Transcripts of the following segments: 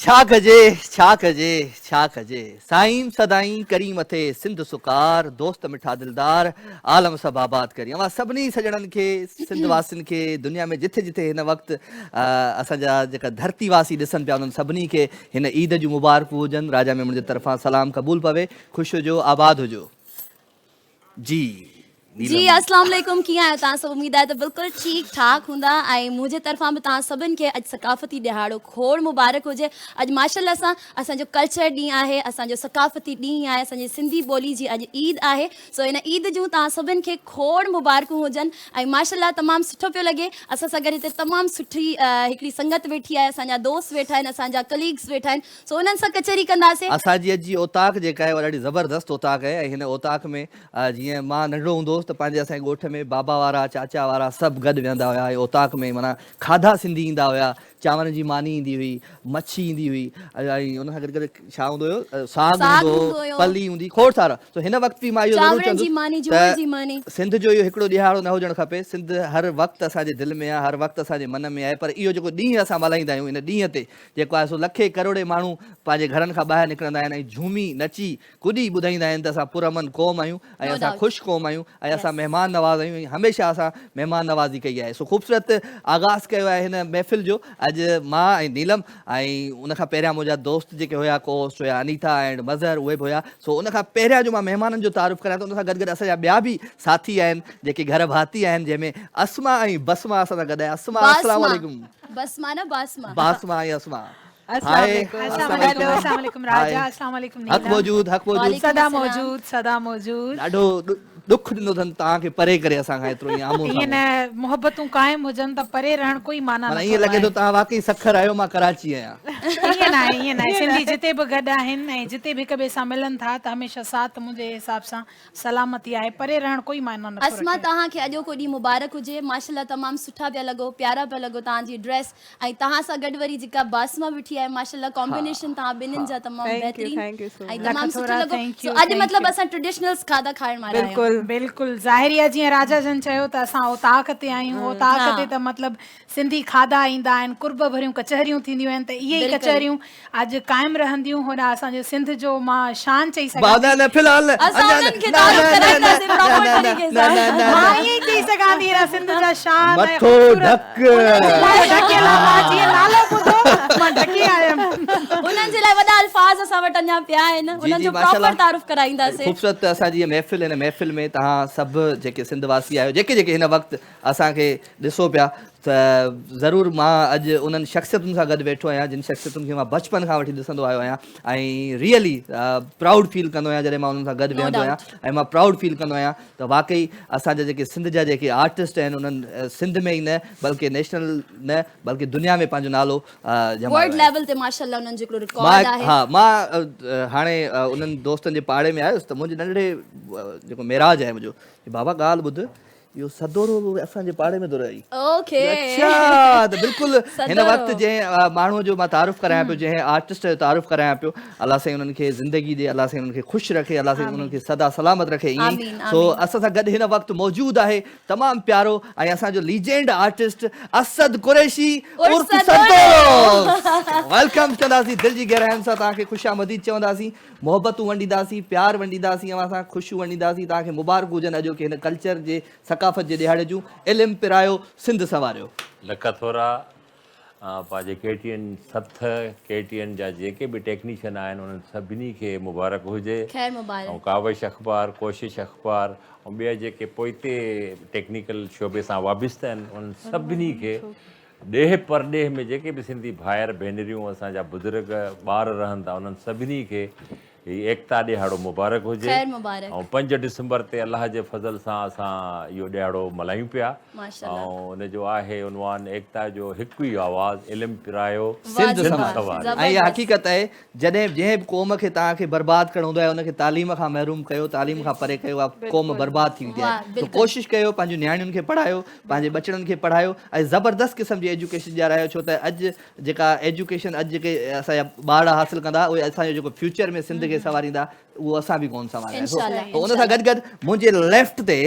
छा कजे साईं सदाई करी मथे सिंध सुकार दोस्त मिठा दिलदार आलम सब आबाद करी अमा सभिनी सजणनि खे सिंध वासियुनि खे दुनिया में जिथे जिथे हिन वक़्तु असांजा जेका धरती वासी ॾिसनि पिया उन्हनि सभिनी खे हिन ईद जूं मुबारकूं हुजनि। राजा में मुंहिंजे तरफ़ां सलाम क़बूल पवे। ख़ुशि हुजो, आबाद हुजो। जी जी अस्सलाम वालेकुम, कीअं आहियो तव्हां सभु? उमेद आहे त बिल्कुलु ठीकु ठाक हूंदा। ऐं मुंहिंजे तरफ़ां बि तव्हां सभिनि खे अॼु सकाफ़ती ॾिहाड़ो खोड़ मुबारक हुजे। अॼु माशाल्लाह सां असांजो कल्चर ॾींहुं आहे, असांजो सकाफ़ती ॾींहुं आहे, असांजी सिंधी ॿोली जी अॼु ईद आहे। सो हिन ईद जूं तव्हां सभिनि खे खोड़ मुबारकूं हुजनि। ऐं माशाल्लाह तमामु सुठो पियो लॻे। असां सां गॾु हिते तमामु सुठी हिकिड़ी संगत वेठी आहे, असांजा दोस्त वेठा आहिनि, असांजा कलीग्स वेठा आहिनि। सो उन्हनि सां कचहरी कंदासीं। असांजी अॼु जी ओताक जेका आहे उहा ॾाढी ज़बरदस्त ओताक आहे। ऐं हिन ओताक में जीअं मां नंढड़ो हूंदो हुउसि त पंहिंजे असांजे ॻोठ में बाबा वारा चाचा वारा सभु गॾु वेहंदा हुआ। ऐं ओताक में माना खाधा सिंधी ईंदा हुआ, चांवरनि जी मानी ईंदी हुई, मच्छी ईंदी हुई, ऐं उन सां गॾु गॾु छा हूंदो हुयो, साग हूंदो हुयो, पली हूंदी, खोड़ सारा। सो हिन वक़्तु बि मां इहो ज़रूरु चवंदुसि त सिंध जो इहो हिकिड़ो ॾिहाड़ो न हुजणु खपे। सिंध हर वक़्तु असांजे दिलि में आहे, हर वक़्तु असांजे मन में आहे। पर इहो जेको ॾींहुं असां मल्हाईंदा आहियूं, इन ॾींहं ते जेको आहे सो लखे करोड़े माण्हू पंहिंजे घरनि खां ॿाहिरि निकिरंदा आहिनि ऐं झूमी नची कुॾी ॿुधाईंदा आहिनि त असां पुरअमन क़ौम आहियूं ऐं असां ख़ुशि क़ौम आहियूं ऐं असां महिमान नवाज़ आहियूं। हमेशह असां महिमान नवाज़ी कई आहे। सो ख़ूबसूरत आगाज़ कयो आहे हिन महफ़िल जो। अॼु मां ऐं नीलम ऐं उनखां पहिरियां मुंहिंजा दोस्त जेके हुया कोस्ट हुया, अनीता एंड मज़हर, उहे बि हुया। सो उनखां पहिरियां जो मां महिमाननि जो तारीफ़ करां त उन सां गॾु गॾु असांजा ॿिया बि साथी आहिनि जेके घर भाती आहिनि, जंहिंमें अस्मा ऐं बसमा असां सां गॾु आहे। अस्मा अस्सलाम वालेकुम। बसमा न बासमा, बासमा ऐं अस्मा। ॾाढो ॾुख ॾिनो अथनि तव्हांखे परे करे असांखां एतिरो ईअं मोहबतूं क़ाइमु हुजनि त परे रहण कोई माना न। ईअं लॻे थो तव्हां वाकई सखर आहियो, मां कराची आहियां। ईअं न आहे। सिंधी जिते बि गॾु आहिनि ऐं जिते बि हिक ॿिए सां मिलनि था त हमेशह साथ मुंहिंजे हिसाब सां सलामती आहे। परे रहण कोई माना न। अस्मा तव्हांखे अॼो को ॾींहुं मुबारक हुजे। माशाल्लाह तमामु सुठा पिया लॻो, प्यारा पिया लॻो तव्हांजी ड्रेस। ऐं तव्हां सां गॾु वरी जेका बासमा बीठी आहे, माशाल्लाह कॉम्बिनेशन तव्हां ॿिन्हिनि जा तमामु बहितरीन ऐं तमामु सुठो लॻो। अॼु मतिलबु असां ट्रेडिशनल खाधा खाइण वारा आहियूं। बिल्कुलु ज़ाहिरी आहे। जीअं राजा जन चयो त असां ओताक ते आहियूं। ओताक ते त मतिलबु सिंधी खाधा ईंदा आहिनि, कुर्ब भरियूं कचहरियूं थींदियूं आहिनि। त इहे ई कचहरियूं अॼु क़ाइमु रहंदियूं। होॾा असांजे सिंध जो मां शान चई सघां थी, सिंध जा शान उन्हनि जे लाइ वॾा अल्फाज़ असां वटि अञा पिया आहिनि। उन्हनि जो प्रॉपर तारीफ़ कराईंदासीं। ख़ूबसूरत असांजी महफ़िल, हिन महफ़िल में तव्हां सभु जेके सिंध वासी आहियो, जेके जेके हिन वक़्तु असांखे ॾिसो पिया, त ज़रूरु मां अॼु उन्हनि शख़्सियतुनि सां गॾु वेठो आहियां जिन शख़्सियतुनि खे मां बचपन खां वठी ॾिसंदो आयो आहियां। ऐं रियली प्राउड फील कंदो आहियां जॾहिं मां उन्हनि सां गॾु वेहंदो आहियां। ऐं मां प्राउड फील कंदो आहियां त वाकई असांजा जेके सिंध जा जेके आर्टिस्ट आहिनि, उन्हनि सिंध में ई न बल्कि नेशनल न बल्कि दुनिया में पंहिंजो नालो हा। मां हाणे उन्हनि दोस्तनि जे पाड़े में आयुसि त मुंहिंजे नंढड़े जेको मेराज आहे मुंहिंजो, बाबा ॻाल्हि ॿुध, इहो सदोरो असांजे पाड़े में थो रही। अच्छा, त बिल्कुलु हिन वक़्तु जंहिं माण्हूअ जो मां तारीफ़ करायां पियो, जंहिं आर्टिस्ट जो तारीफ़ करायां पियो, अलाह साईं उन्हनि खे ज़िंदगी ॾे, अलाह साईं उन्हनि खे ख़ुशि रखे, अलाह साईं उन्हनि खे सदा सलामत रखे। ईअं ई सो असां सां गॾु हिन वक़्तु मौजूदु आहे तमामु प्यारो ऐं असांजो लीजेंड आर्टिस्ट असद कुरैशी उर्फ सदोरो। वेलकम कंदासीं, दिलि जी गहराइनि सां तव्हांखे ख़ुशामदीद चवंदासीं, मोहबतूं वंडींदासीं, प्यार वंडींदासीं, ऐं असां ख़ुशियूं वंडींदासीं। तव्हांखे मुबारक हुजनि अॼो की हिन कल्चर जे सकाफ़त जे ॾिहाड़े जूं। इल्मु पिरायो, सिंध संवारियो। लख थोरा पंहिंजे KTN सथ KTN जा जेके बि टेक्नीशियन आहिनि उन्हनि सभिनी खे मुबारक हुजे। ऐं काविश अख़बार, कोशिश अख़बार ऐं ॿिया जेके पोइते टेक्निकल शोबे सां वाबिस्ता आहिनि उन्हनि सभिनी खे ॾेह परॾेह में जेके बि सिंधी भाइर भेनरियूं, असांजा बुज़ुर्ग ॿार रहनि था, उन्हनि सभिनी खे हीअ एकता ॾिहाड़ो मुबारक हुजे। ऐं 5 डिसंबर ते अलाह जे फज़ल सां असां इहो ॾिहाड़ो मल्हायूं पिया। ऐं उनजो आहे उनवान एकता जो हिकु ई आवाज़, इल्मु पिरायो, सिंध संवारियो। ऐं इहा हक़ीक़त आहे, जॾहिं जंहिं बि क़ौम खे तव्हांखे बर्बादु करणो हूंदो आहे उनखे तालीम खां महरूम कयो, तालीम खां परे कयो, आहे क़ौम बर्बादु थी वेंदी आहे। त कोशिशि कयो, पंहिंजूं नियाणियुनि खे पढ़ायो, पंहिंजे बचड़नि खे पढ़ायो ऐं ज़बरदस्त क़िस्म जी एजुकेशन ॾियारायो। छो त अॼु जेका एजुकेशन अॼु जेके असांजा ॿार हासिलु कंदा, उहे असांजो जेको फ्यूचर में सिंध खे सवारींदा उहो असां बि कोन इंशाल्लाह, सवारींदासीं। उन सां गॾु गॾु मुंहिंजे लेफ्ट ते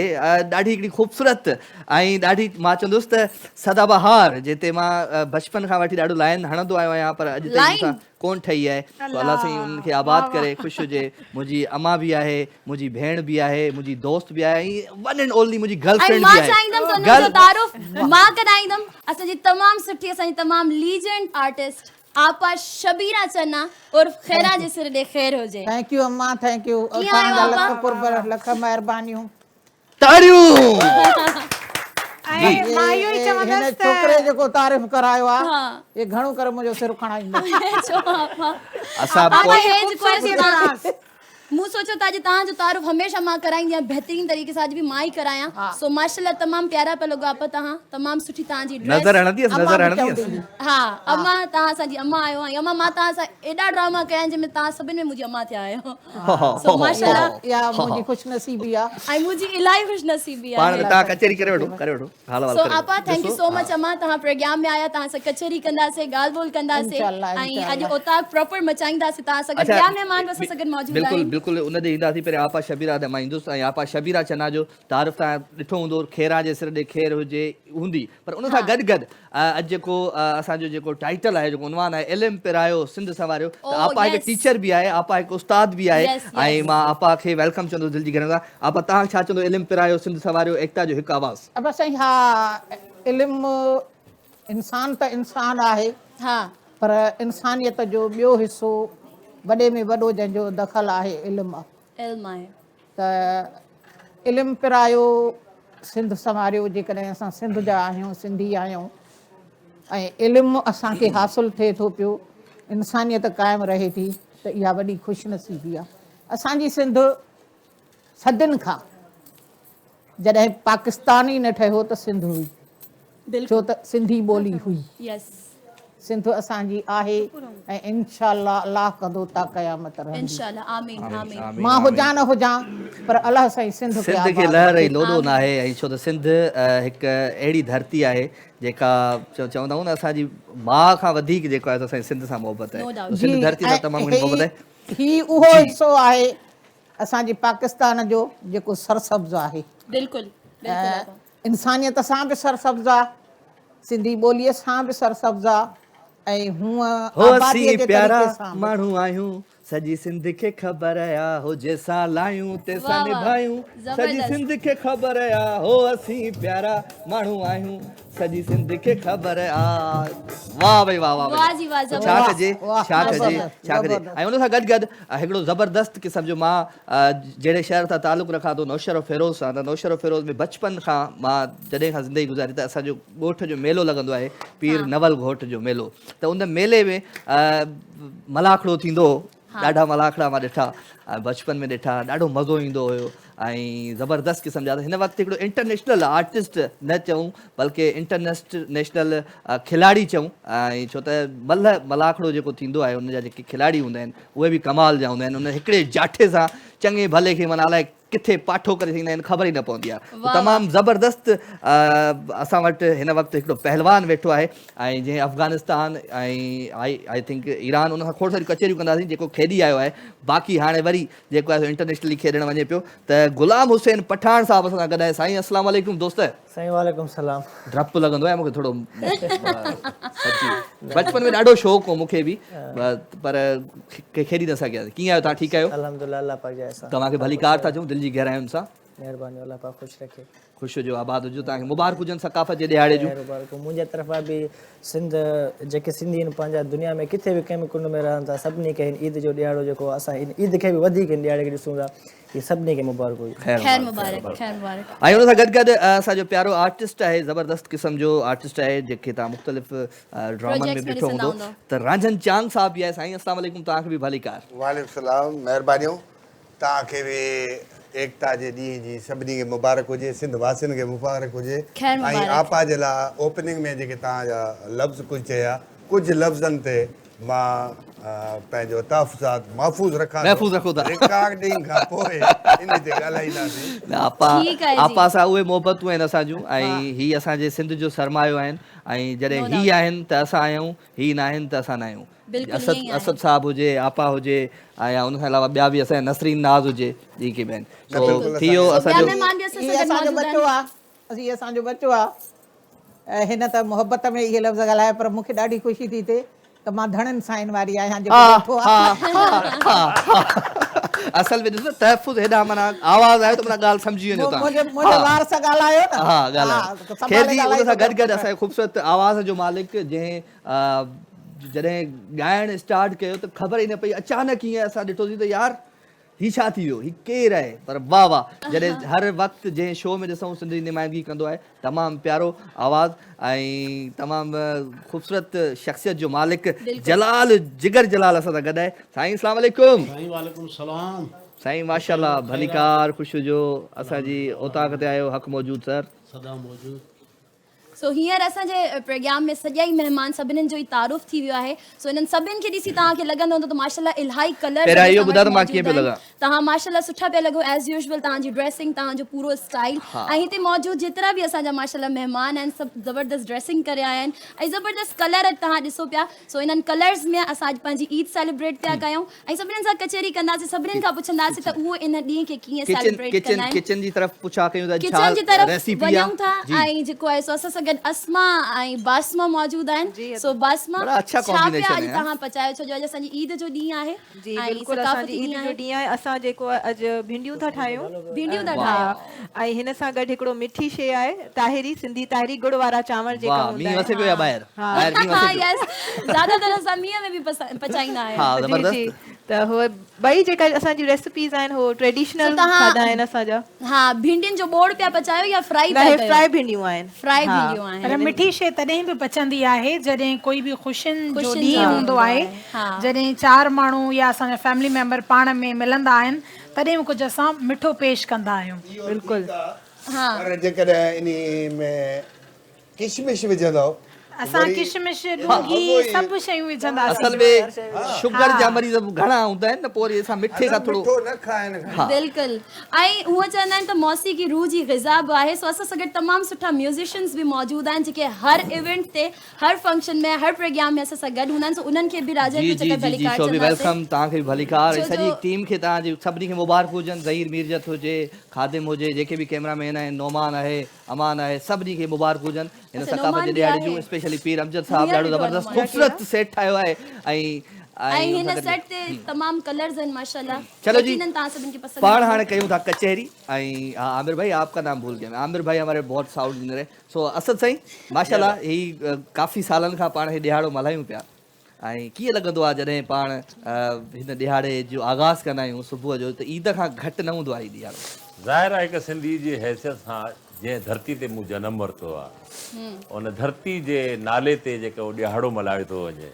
ॾाढी हिकिड़ी ख़ूबसूरत ऐं ॾाढी मां चवंदुसि त सदाबहार जिते मां बचपन खां वठी ॾाढो लाइन हणंदो आयो आहियां पर अॼु ताईं मूंसां कोन ठही आहे। तो अलाह साईं उन्हनि खे आबाद करे ख़ुशि हुजे। मुंहिंजी अम्मा बि आहे, मुंहिंजी भेण बि आहे, मुंहिंजी दोस्त बि आहे ऐं वन एंड ओनली मुंहिंजी गर्लफ्रेंड मां बि चाहींदमि त आहे। उन्हनि जो तारुफ़ मां कराईंदमि। असांजी तमामु सुठी, असांजी तमामु लीजेंड आर्टिस्ट आपा शबीरा चन्ना उर्फ खैरा जे सिर ॾे ख़ैर हुजे। थैंक यू अम्मा, थैंक यू। कीअं आहियो तव्हांजा आपा? लख कुर्ब, लख महिरबानियूं। ताड़ियूं ऐं मां इहो ई हिन चवंदसि छोकिरे जेको तारीफ़ करायो आहे हा। ये घणो करे मुंहिंजो सिर खणाईंदो। छो आपा? असां आपा पोइ हेज कोई ख़ूबसूरती तव्हां मूं सोचियो था अॼु तव्हांजो तारुफ़ हमेशह मां कराईंदी आहियां बहितरीन तरीक़े सां, अॼु बि मां ई करायां। सो माशाल्लाह तमामु प्यारा पिया लॻो आपा तव्हां, तमामु सुठी तव्हांजी नज़र हणंदी अम्मा नज़र बि हणंदी चवंदी। हा अम्मा तव्हां असांजी अम्मा आहियो ऐं अम्मा मां तव्हां सां एॾा ड्रामा कया आहिनि जंहिंमें तव्हां सभिनि में मुंहिंजी अम्मा थिया आहियो। सो माशाल्लाह या मुंहिंजी ख़ुशनसीबी आहे। ऐं मुंहिंजी इलाही ख़ुशनसीबी पाण आहे। तव्हां कचहरी करे वठो हाल सो आपा थैंक यू सो मच अम्मा, तव्हां प्रोग्राम में आया, तव्हां सां कचहरी कंदासीं, ॻाल्हि ॿोल कंदासीं इंशाल्लाह, ऐं इंशाल्लाह। अॼु उतां प्रॉपर मचाईंदासीं। तव्हां सां गॾु अच्छा, ॿिया महिमान बि असां सां गॾु मौजूद बिल्कुलु आहिनि। बिल्कुलु उन ते ईंदासीं। पहिरियों आपा शबीरा ते मां ईंदुसि ऐं आपा शबीरा चन्ना जो तारीफ़ तव्हां ॾिठो हूंदो, खेरा जे सिर ॾे ख़ैर हुजे हूंदी, पर उन सां गॾु गॾु अॼु जेको असांजो जेको टाइटल आहे, जेको उनवान आहे इल्मु पिरायो सिंध संवारियो, त Oh, आपा हिकु yes. टीचर बि आहे, आपा हिकु उस्ताद बि आहे। Yes, yes. ऐं मां आपा खे वेलकम चवंदुसि दिलि जी गहराईअ सां। आपा तव्हां छा चवंदो इल्मु पिरायो सिंध संवारियो एकता जो हिकु आवाज़? अब साईं हा, इल्मु इंसान त इंसान आहे हा पर इंसानियत जो ॿियो हिसो वॾे में वॾो जंहिंजो दख़ल आहे इल्मु आहे। इल्मु आहे। त इल्मु पिरायो सिंध संवारियो, जेकॾहिं असां सिंध जा आहियूं, सिंधी आहियूं ऐं इल्मु असांखे हासिलु थिए थो पियो, इंसानियत क़ाइमु रहे थी, त इहा वॾी ख़ुशनसीबी आहे। असांजी सिंध सदियुनि खां, जॾहिं पाकिस्तान ई न ठहियो त सिंध हुई, छो त सिंधी ॿोली हुई। यस सिंध असांजी आहे ऐं इंशाअल्लाह अलाह कंदो ता क़यामत रहंदी। इंशाल्लाह आमीन आमीन। मां हुजां न हुजां पर अलाह साईं सिंध खे सिंध खे आबाद लहर रखे। ई लोॾो न आहे। ऐं छो त सिंध हिकु अहिड़ी धरती आहे जेका चवंदा आहियूं न असांजी माउ खां वधीक जेको आहे असांजी सिंध सां मोहबत No आहे। doubt. सिंध धरती सां तमामु घणी मोहबत आहे। ही उहो हिसो आहे असांजे पाकिस्तान जो जेको सरसब्ज़ आहे। बिल्कुलु बिल्कुलु आपा। इंसानियत सां बि सरसब्ज़ आहे, सिंधी ॿोलीअ सां बि सरसब्ज़ आहे ऐं हूअं हो आबादीअ असीं जे प्यारा तरीक़े सां बि। माण्हू आहियूं, सॼी सिंध खे ख़बर आ हो जंहिंसां लायूं तंहिंसां वाह, वाह, निभायूं। सॼी ज़बरदस्त। सिंध खे ख़बर आ हो असीं प्यारा माण्हू आहियूं, सॼी सिंध खे ख़बर आ। वाह भई वाह वाह वाह जी वाह, छा ज़बरदस्त। कजे वाह, छा कजे ज़बरदस्त, छा कजे। ज़बरदस्त। ऐं उन सां गॾु गॾु हिकिड़ो ज़बरदस्त क़िस्म जो मां जहिड़े शहर सां तालुक़ु रखां थो, नौशहर फिरोज़ सां, त नौशहर फिरोज़ में बचपन खां मां जॾहिं खां ज़िंदगी गुज़ारी त असांजो ॻोठ जो मेलो लॻंदो आहे, पीर नवल ॻोठ जो मेलो। त उन मेले में मलाखड़ो थींदो हो, ॾाढा मलाखड़ा मां ॾिठा, बचपन में ॾिठा, ॾाढो मज़ो ईंदो हुयो ऐं ज़बरदस्त क़िस्म जा। हिन वक़्तु हिकिड़ो इंटरनेशनल आर्टिस्ट न चऊं बल्कि इंटरनेशनल खिलाड़ी चऊं, ऐं छो त मलाखड़ो जेको थींदो आहे उन जा जेके खिलाड़ी हूंदा आहिनि उहे बि कमाल जा हूंदा आहिनि। उन हिकिड़े जाठे सां चङे भले खे माना अलाए किथे पाठो करे थींदा आहिनि ख़बर ई न पवंदी आहे। वाह, तमामु ज़बरदस्त असां वटि हिन वक़्तु हिकिड़ो पहलवान वेठो आहे ऐं जंहिं अफ़गानिस्तान ऐं आई थिंक ईरान उन सां खोड़ सारी कचहरियूं कंदासीं, जेको खेॾी आयो आहे। बाक़ी हाणे वरी जेको आहे इंटरनेशनली खेॾणु वञे पियो। त गुलाम हुसैन पठान साहिब असां सां गॾु आहे। साईं अस्सलाम वालेकुम दोस्त। साईं वालेकुम सलाम। डपु लॻंदो आहे मूंखे थोरो सची, बचपन में ॾाढो शौक़ु हो मूंखे बि, पर खेॾी न सघियासीं। कीअं आहियो तव्हां? ठीकु आहियो? अल्हम्दुलिल्लाह अल्लाह पाक जा एहसान। तव्हांखे भली कार था चऊं दिलि जी गहराइयुनि सां। महिरबानी अल्लाह पाक ख़ुशि रखे। ख़ुशि हुजो, आबाद हुजो। तव्हांखे मुबारक हुजनि सकाफ़त जे ॾियारे जूं। मुबारक मुंहिंजे तरफ़ां बि सिंध जेके सिंधी आहिनि पंहिंजा दुनिया में किथे बि कंहिं बि कुंड में रहनि था, सभिनी खे ईद जो ॾियारो जेको असां ईद खे बि वधीक हिन ॾियारे खे ॾिसूं था, इहे सभिनी खे मुबारक हुजे। खैर मुबारक खैर मुबारक। ऐं उन सां गॾु गॾु असांजो प्यारो आर्टिस्ट आहे, ज़बरदस्त क़िस्म जो आर्टिस्ट आहे, जेके तव्हां मुख़्तलिफ़ ड्रामनि में Projects में ॾिठो ॾिसंदा हूंदो। हूंदव। त रांझन चांद साहब बि आहे। साईं अस्सलाम वालेकुम, तव्हांखे बि भली कार। वालेकुम सलाम, महिरबानियूं। तव्हांखे बि एकता जे ॾींहं जी सभिनी खे मुबारक हुजे, सिंध वासियुनि खे मुबारक हुजे। खैर ऐं मुबारक। आपा जे लाइ ओपनिंग में जेके तव्हांजा लफ़्ज़ कुझु चया, कुझु लफ़्ज़नि ते मां पंहिंजो तहफ़ुज़ात महफ़ूज़ रखां महफ़ूज़ रखो था। रिकॉर्डिंग खां पोइ इन ते ॻाल्हाईंदासीं। न, आपा ठीकु आहे जी। आपा सां उहे मोहबतूं आहिनि असांजूं, ऐं ही असांजे सिंध जो सरमायो आहिनि, ऐं जॾहिं ही आहिनि त असां आहियूं, ही न आहिनि त असां न आहियूं। बिल्कुलु असद ईअं ई आहे। असद साहब हुजे, आपा हुजे, ऐं उन खां अलावा ॿिया बि असांजा नसरीन नाज़ हुजे, ॿी के बि आहिनि। बिल्कुलु सो थी वियो ॿिया असांजो महिमान बि असां इहे सां गॾु असांजो मौजूद बचो आहिनि। आहे, असीं असांजो बचो आहे। ऐं हिन त मोहबत में इहे लफ़्ज़ ॻाल्हाए, पर मूंखे ॾाढी ख़ुशी थी थिए त मां धणनि साइन वारी आहियां जेको हा वेठो आहे। असल में ॾिसो तहफ़ुज़ हेॾा माना आवाज़ आयो त माना ॻाल्हि सम्झी वञो तव्हां। मुंहिंजे वार सां ॻाल्हायो न। हा ॻाल्हायो। संभाले ख़ैर जी, ॻाल्हाई उन सां त गॾु गॾु असांजे ख़ूबसूरत आवाज़ जो मालिक जंहिं जॾहिं ॻाइणु स्टार्ट कयो त ख़बर ई न पई, अचानक हीअं असां ॾिठोसीं त यार ही छा थी वियो, ही केरु आहे? पर वाह वाह, जॾहिं हर वक़्तु जंहिं शो में ॾिसूं सिंधी नुमाइंदगी कंदो आहे, तमामु प्यारो आवाज़ ऐं तमामु ख़ूबसूरत शख़्सियत जो मालिक जलाल जिगर जलाल असां सां गॾु आहे। साईं अस्सलाम वालेकुम। साईं वालेकुम सलाम। साईं माशाल्लाह, भलीकार ख़ुशि हुजो, असांजी ओताक ते आयो, हक़ मौजूद सर। सदा मौजूद। सो हींअर असांजे प्रोग्राम में सॼा ई महिमान सभिनीनि जो ई तारुफ़ थी वियो आहे। सो इन्हनि सभिनि खे ॾिसी तव्हांखे लॻंदो हूंदो त माशाल्लाह इलाही कलर पहिरियां इहो ॿुधायो त मां कीअं पियो लॻां? तव्हां माशाल्लाह सुठा पिया लॻो एज़ यूजुअल, तव्हांजी ड्रेसिंग, तव्हांजो पूरो स्टाइल, ऐं हिते मौजूद जेतिरा बि असांजा माशाल्लाह महिमान आहिनि सभु ज़बरदस्त ड्रेसिंग करे आया आहिनि ऐं ज़बरदस्त कलर तव्हां ॾिसो पिया। सो इन्हनि कलर्स में असां अॼु पंहिंजी ईद सेलिब्रेट पिया कयूं ऐं सभिनीनि सां कचहरी कंदासीं, सभिनीनि खां पुछंदासीं त उहो इन ॾींहं खे कीअं सेलिब्रेट कंदा आहिनि। किचन जी तरफ़ पुछा कयूं त किचन जी तरफ़ रेसिपी वञूं था ऐं जेको आहे सो असां सां गॾु अस्मा ऐं बासमा मौजूद आहिनि। सो बासमा, बड़ा अच्छा छा combination पिया है, अॼु तव्हां पचायो, छो जो अॼु असांजी ईद जो ॾींहुं आहे जी ऐं बिल्कुलु सकाफ़ती असांजी ईद ॾींहुं जो आहे। ॾींहुं आहे। असां जेको आहे अॼु भिंडियूं था ठाहियूं। भिंडियूं था हा, ठाहियूं ऐं हिन सां गॾु हिकिड़ो मिठी शइ आहे ताहिरी, सिंधी ताहिरी, गुड़ वारा चांवर जेका वाह, हूंदा मींहुं वसे आहिनि। पियो या ॿाहिरि? हा। ॿाहिरि मींहुं वसे हा पियो। यस, ज़्यादातर असां मींहं में बि पचाईंदा आहियूं। हा, जी ज़बरदस्त। जी, त उहे ॿई जेका असांजी रेसिपीज़ आहिनि उहो ट्रेडिशनल तव्हां- खाधा आहिनि असांजा। हा, भिंडियुनि जो बोड़ पिया पचायो या फ्राई न, पिया हे कयो? फ्राई भिंडियूं आहिनि। फ्राई हा। भिंडियूं पर आहिनि। मिठी शइ तॾहिं बि पचंदी आहे जॾहिं कोई बि ख़ुशियुनि जो ख़ुशियुनि जो ॾींहुं हूंदो आहे, हा। जॾहिं 4 माण्हू या असांजा फैमिली मेंबर पाण में मिलंदा आहिनि, तॾहिं बि कुझु असां मिठो पेश कंदा आहियूं। बिल्कुलु। हा, पर जेकॾहिं इन में किशमिश विझंदव असां किशमिश, ॾूंघी सभु शयूं विझंदासीं। असल में शुगर जा मरीज़ घणा हूंदा आहिनि न, पोइ वरी असां मिठे खां थोरो मिठो न खाइनि। बिल्कुलु। ऐं हूअं चवंदा आहिनि त मौसीक़ी रूह जी ग़िज़ा बि आहे। सो असां सां गॾु तमामु सुठा म्यूज़िशियंस बि मौजूद आहिनि जेके हर इवेंट ते, हर फंक्शन में, हर प्रोग्राम में असां सां गॾु हूंदा आहिनि। सो उन्हनि खे बि राजा जी के जी चकर जी जी भलीकार शो बि चवंदासीं। वेलकम, तव्हांखे बि भलीकार, ऐं छो सॼी जो- टीम खे तव्हांजी सभिनी खे मुबारक हुजनि। ज़हीर मीरजत हुजे, ख़ादिम हुजे, जेके बि कैमरामैन आहिनि, नोमान आहे, अमान आहे, सभिनी खे मुबारक हुजनि हिन अच्छा, सकाफ़त नोमान जे बि ॾियारे आहे। जूं। स्पेशली पीर अमजद साहब हींअर ॾाढो ॾिठो आहे ज़बरदस्त नोमान। ख़ूबसूरत सेट ठाहियो आहे ऐं ऐं हुन हिन सां गॾु- सेट ते तमामु कलर्स आहिनि माशाल्लाह। चलो जी, यकीनन तव्हां सभिनि खे पसंदि पाण ईंदो। हाणे कयूं था कचहरी। ऐं हाँ, आमिर भाई आपका नाम भूल गया मैं। आमिर भाई हमारे बहुत साउंड इंजीनियर है। सो असद साईं माशाल्लाह ही काफ़ी सालनि खां पाण हीउ ॾिहाड़ो मल्हायूं पिया, ऐं कीअं लॻंदो आहे जॾहिं पाण हिन ॾिहाड़े जो आगाज़ कंदा आहियूं सुबुह जो, त ईद खां घटि न हूंदो आहे हीउ ॾिहाड़ो। ज़ाहिर आहे हिकु सिंधी जी हैसियत सां जंहिं धरती ते मूं जनमु वरितो आहे, उन धरती जे नाले ते जेको ॾिहाड़ो मल्हायो थो वञे,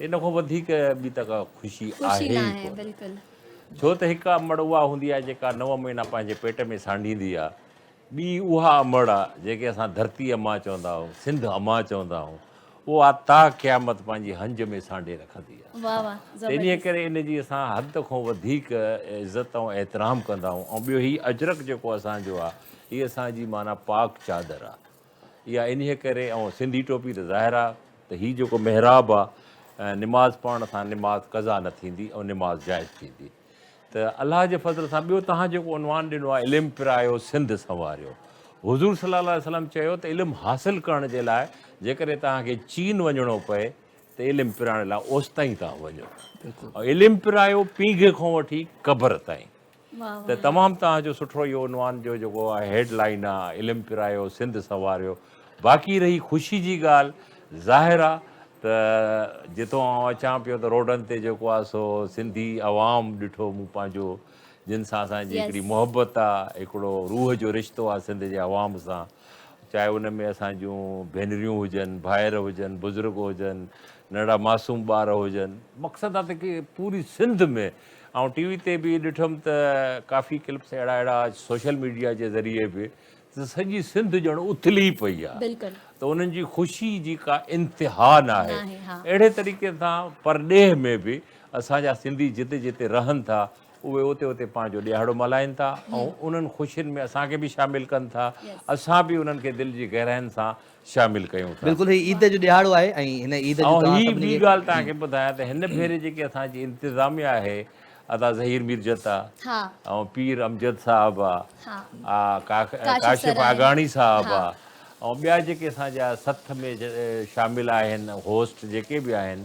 इन खां वधीक ॿी त का ख़ुशी आहे ख़ुशी न ई आहे कोन्हे। बिल्कुलु। छो त हिकु अमड़ उहा हूंदी आहे जेका 9 महीना पंहिंजे पेट में सांडींदी आहे, ॿी उहा अमड़ आहे जेके असां धरती अमा चवंदा आहियूं, सिंध अमा चवंदा आहियूं, उहा ता क़यामत पंहिंजी हंज में सांडे रखंदी आहे। वाह वाह, त इन करे इन जी असां हद खां वधीक इज़त ऐं एतिराम कंदा आहियूं। ऐं ॿियो हीउ अजरक जेको असांजो आहे, हीअ असांजी माना पाक चादर आहे इहा। इन करे ऐं सिंधी टोपी त ज़ाहिर आहे त हीउ जेको महिराब आहे, निमाज़ पढ़ण सां निमाज़ कज़ा न थींदी ऐं निमाज़ जाइज़ थींदी। त अलाह जे फज़ल सां ॿियो तव्हां जेको उनवान ॾिनो आहे, इल्मु पिरायो सिंध संवारियो। हुज़ूर सल्लल्लाहु अलैहि वसल्लम चयो त इल्मु हासिलु करण जे लाइ जेकॾहिं तव्हांखे चीन वञिणो पए त इल्मु पिराइण लाइ ओसिताईं तव्हां वञो, ऐं इल्मु पिरायो पींघ खां वठी क़बर ताईं। त तमामु तव्हांजो सुठो इहो उनवान जो जेको आहे हेडलाइन आहे, इल्मु पिरायो सिंध संवारियो। बाक़ी रही ख़ुशी जी ॻाल्हि, ज़ाहिर आहे त जिथो आउं अचां पियो त रोडनि ते जेको आहे सो सिंधी अवाम ॾिठो मूं पंहिंजो, जिन सां असांजी हिकिड़ी मोहबत आहे, हिकिड़ो रूह जो रिश्तो आहे सिंध जे अवाम सां। चाहे उन में असांजूं भेनरियूं हुजनि, भाइर हुजनि, बुज़ुर्ग हुजनि, नंढा मासूम ॿार हुजनि। मक़सदु आहे त की पूरी सिंध में, ऐं टी वी ते बि ॾिठुमि त काफ़ी क्लिप्स अहिड़ा सोशल मीडिया जे ज़रिए बि त सॼी सिंध ॼण उथली पई आहे बिल्कुलु त उन्हनि जी ख़ुशी जी का इंतिहा न आहे नाहे, हा। अहिड़े तरीक़े सां परॾेह में बि असांजा सिंधी जिते जिते रहनि था उहे उते उते पंहिंजो ॾियारो मल्हाइनि था ऐं उन्हनि ख़ुशियुनि में असांखे बि शामिलु कनि था असां बि उन्हनि खे दिलि जी गहराइनि सां शामिलु कयूं था बिल्कुलु हीउ ईद जो ॾिहाड़ो आहे ऐं हिन ईद जो ऐं तव्हां हीअ सभिनी ॿी खे- ॻाल्हि तव्हांखे ॿुधायां त हिन भेरे जेकी असांजी इंतिज़ामिया आहे अदा ज़हीर मिर्ज़त आहे हा ऐं पीर अमजद साहिबु हा आहे काशिफ़ काशिफ़ सराय। आगाणी साहिबु आहे ऐं ॿिया जेके असांजा सथ में शामिलु आहिनि होस्ट जेके बि आहिनि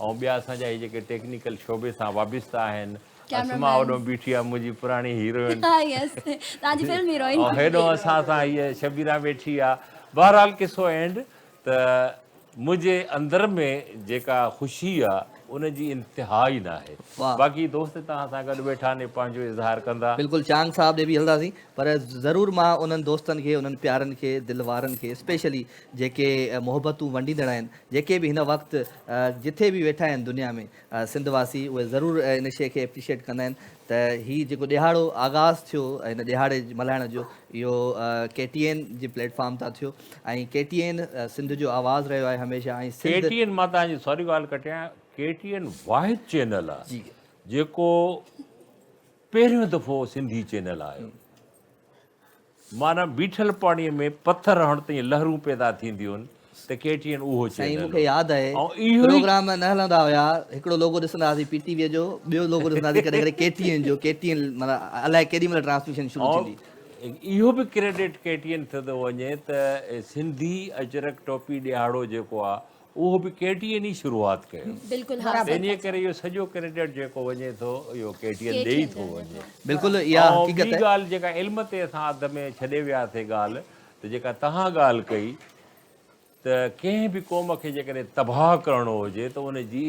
ऐं ॿिया असांजा इहे जेके टेक्निकल शोबे सां वाबिस्ता आहिनि असमा ओॾो बीठी आहे मुंहिंजी पुराणी हीरोइन हा यस तव्हांजी फिल्म हीरोइन ऐं हेॾो असां सां हीअ शबीरा वेठी आहे बहरहाल किसो एंड त मुंहिंजे अंदर में जेका ख़ुशी आहे उनजी इंतिहा ई न आहे वाह। बाक़ी दोस्त तव्हां सां गॾु वेठा ने पंहिंजो इज़हार कंदा बिल्कुलु चांग साहब ॾे बि हलंदासीं पर ज़रूरु मां उन्हनि दोस्तनि खे उन्हनि प्यारनि खे दिलि वारनि खे स्पेशली जेके मोहबतूं वंडींदड़ आहिनि जेके बि हिन वक़्तु जिथे बि वेठा आहिनि दुनिया में सिंध वासी उहे ज़रूरु इन शइ खे एप्रिशिएट कंदा आहिनि त हीउ जेको ॾिहाड़ो आगाज़ थियो हिन ॾिहाड़े मल्हाइण जो इहो KTN जे प्लेटफॉर्म तां थियो ऐं KTN सिंध जो आवाज़ु रहियो आहे हमेशह ऐं सिंध KTN मां तव्हांजी सॉरी ॻाल्हि कटियां KTN वाहिद चैनल आहे जी जेको पहिरियों दफ़ो सिंधी चैनल आयो माना बीठल पाणीअ में पथर हणण ताईं लहरूं पैदा थींदियूं आहिनि त KTN उहो साईं चैनल मूंखे यादि आहे ऐं इहो ई प्रोग्राम न हलंदा हुया हिकिड़ो लोगो ॾिसंदा हुआसीं PTV जो ॿियो लोगो ॾिसंदासीं कॾहिं कॾहिं KTN जो KTN माना अलाए केॾी महिल ट्रांसमिशन शुरू थींदी ऐं इहो बि क्रेडिट KTN थियो थो वञे त सिंधी अजरक टोपी ॾियारो जेको आहे उहो बि KTN ई शुरूआति कयो बिल्कुलु हा इन करे इहो सॼो क्रेडिट जेको वञे थो इहो KTN ॾे ई थो वञे बिल्कुलु इहा ऐं हक़ीक़त ॿी आहे ॻाल्हि जेका इल्म ते असां अध में छॾे वियासीं ॻाल्हि त जेका तव्हां ॻाल्हि कई त कंहिं बि क़ौम खे जेकॾहिं तबाह करिणो हुजे त उनजी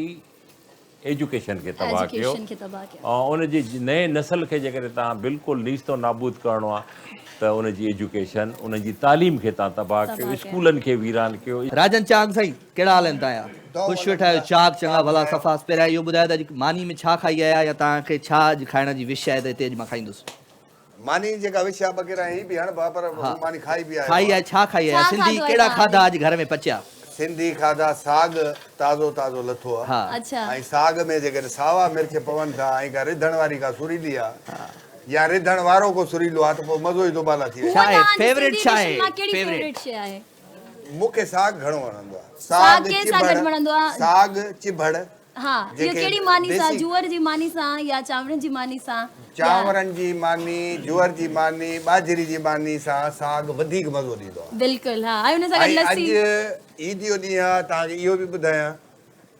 एजुकेशन खे तबाह कयो एजुकेशन खे तबाह कयो ऐं उनजी नए नस्ल खे जेकॾहिं तव्हां बिल्कुलु नीस्तो नाबूद करिणो आहे त उनजी एजुकेशन उनजी तालीम खे तव्हां तबाह कयो स्कूलनि खे वीरान कयो राजन चाग साईं कहिड़ा हाल आहिनि तव्हांजा ख़ुशि वेठा आहियो चाक चङा भला सफ़ा पहिरियां इहो ॿुधायो त अॼु मानी में छा खाई आया या तव्हांखे छा अॼु खाइण जी विश आहे त हिते अॼु मां खाईंदुसि मानी जेका विषय वग़ैरह ही बि हाणे पर मानी खाई बि खाई आहे छा खाई आहे छा सिंधी खाधो आहे कहिड़ा तव्हां खाधा अॼु घर में पचिया सिंधी खाधा साग ताज़ो ताज़ो लथो आहे हा अच्छा ऐं साग में जेकॾहिं सावा मिर्च पवनि था ऐं का रिधण वारी का सुरीली आहे या रिधण वारो को सुरीलो आहे त पोइ मज़ो ई दुबाला थी छा आहे तव्हांजी फेवरेट सिंधी छा डिश मां आहे कहिड़ी फेवरेट फेवरेट शइ आहे वञे मूंखे साग घणो वणंदो आहे साग कंहिं सां गॾु वणंदो आहे? साग चिभड़ हा इहो जेके कहिड़ी मानी सां देसी- जूअर जी मानी सां या चांवरनि जी मानी सां चांवरनि जी मानी जुअर जी मानी ॿाजरी जी मानी सां साग वधीक मज़ो ॾींदो आहे बिल्कुलु हा ऐं हुन सां गॾु ऐं लस्सी अॼु ईद जो ॾींहुं आहे तव्हांखे इहो बि ॿुधायां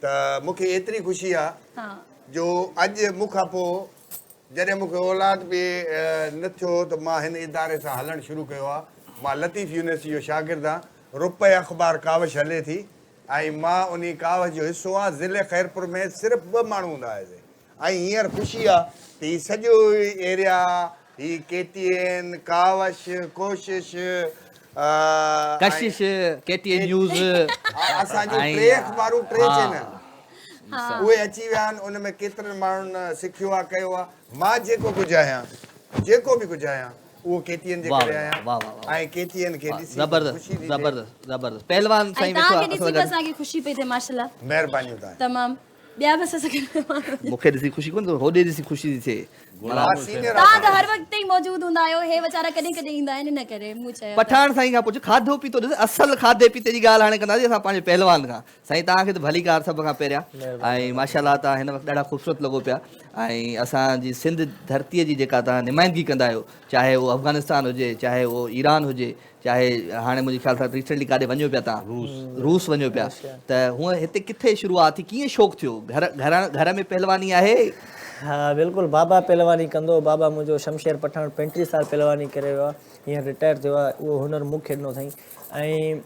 त मूंखे एतिरी ख़ुशी आहे हा जो अॼु मूंखां पोइ जॾहिं मूंखे औलाद बि न थियो त मां हिन इदारे सां हलणु शुरू कयो आहे मां लतीफ़ यूनिवर्सिटी जो शागिर्दु आहियां रुपए अख़बार कावश हले थी ऐं मां उन कावश जो हिसो आहे ज़िले ख़ैरपुर में सिर्फ़ु 2 माण्हू हूंदा हुआसीं ऐं हींअर ख़ुशी आहे त हीउ सॼो एरिया हीउ KTN कावश कोशिश कशिश KTN न्यूज़ असांजो ऐं- 3 अख़बारूं 3 हा। चैनल उहे अची विया आहिनि उन में केतिरनि माण्हुनि सिखियो आहे कयो आहे मां जेको कुझु आहियां जेको बि कुझु आहियां उहो KTN जे वाह, करे आहियां वाह, वाह, वाह। ऐं KTN खे ॾिसी ज़बरदस्त ख़ुशी थी थिए। ज़बरदस्त ज़बरदस्त पहलवान ऐं साईं वेठो तव्हांखे आहे ॾिसी असां बि गॾु। असांखे ख़ुशी पई थिए माशाल्लाह महिरबानी तव्हां तमामु ॿिया बि असां सां गॾु मूंखे ॾिसी ख़ुशी कोन थो होॾे ॾिसी ख़ुशी थी थिए तव्हां त हर वक़्तु ई मौजूदु हूंदा आहियो हे वीचारा कॾहिं कॾहिं ईंदा आहिनि इन करे मूं चयो पठाण साईं खां पुछ खाधो पीतो ॾिस असुलु खाधे पीते जी ॻाल्हि हाणे कंदासीं असां पंहिंजे पहलवान खां साईं तव्हांखे त भली कार सभ खां पहिरियां ऐं माशाल्लाह तव्हां हिन वक़्तु ॾाढा ख़ूबसूरत लॻो पिया ऐं असांजी सिंध धरतीअ जी जेका तव्हां नुमाइंदगी कंदा आहियो चाहे उहो अफ़गानिस्तान हुजे चाहे उहो ईरान हुजे चाहे हाणे मुंहिंजे ख़्याल सां रिसेंटली काॾे वञो पिया तव्हां रूस वञो पिया त हूअं हिते किथे शुरूआत थी कीअं शौक़ु थियो घर में पहलवानी आहे हा बिल्कुलु बाबा पहलवानी कंदो बाबा मुंहिंजो शमशेर पठाण 35 साल पहलवानी करे वियो आहे हींअर रिटायर थियो आहे उहो हुनर मूंखे ॾिनो अथई ऐं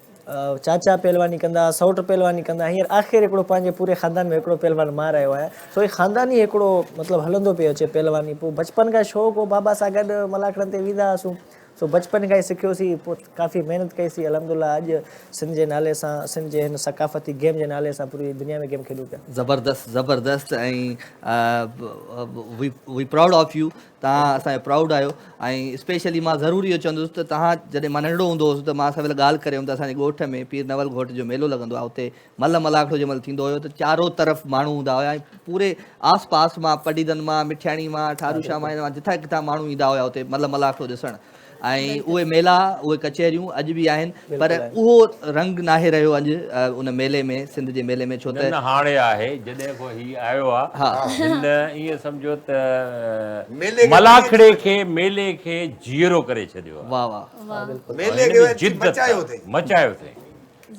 चाचा पहलवानी कंदा सौट पहलवानी कंदा हींअर आख़िर हिकिड़ो पंहिंजे पूरे ख़ानदान में हिकिड़ो पहलवान मां रहियो आहे सो हीउ ख़ानदानी हिकिड़ो मतिलबु हलंदो पियो अचे पहलवानी पोइ बचपन खां शौक़ु हो बाबा सां गॾु मलाखड़नि ते वेंदा हुआसीं सो बचपन खां ई सिखियोसीं, पोइ काफ़ी महिनत कईसीं, अल्हम्दुलिल्लाह अॼु सिंध जे नाले सां, सिंध जे हिन सकाफ़ती गेम जे नाले सां पूरी दुनिया में गेम खेॾूं पिया। ज़बरदस्त ज़बरदस्त। ऐं वी प्राउड ऑफ यू, तव्हां असांजो प्राउड आहियो। ऐं स्पेशली मां ज़रूरी इहो चवंदुसि त तव्हां जॾहिं मां नंढड़ो हूंदो हुउसि त मां असां ॻाल्हि करियूं त असांजे ॻोठ में पीर नवल ॻोठ जो मेलो लॻंदो आहे, उते मल मलाखड़ो जंहिं महिल थींदो हुयो त चारो तरफ़ माण्हू हूंदा हुया ऐं पूरे आस पास मां पडीदन मां, मिठियाणी मां, ठारूशा मां, जिथां किथां माण्हू ईंदा हुया उते मल मलाखड़ो ॾिसणु। ऐं उहे मेला, उहे कचहरियूं अॼु बि आहिनि, पर उहो रंग नाहे रहियो अॼु उन मेले में, सिंध जे मेले में, छो त हाणे आहे जॾहिं खां ही आयो आहे हिन ईअं सम्झो त मेले खे मलाखड़े खे, मेले खे जीअरो करे छॾियो आहे। वाह वाह, मेले खे मचायो अथई। मचायो अथई।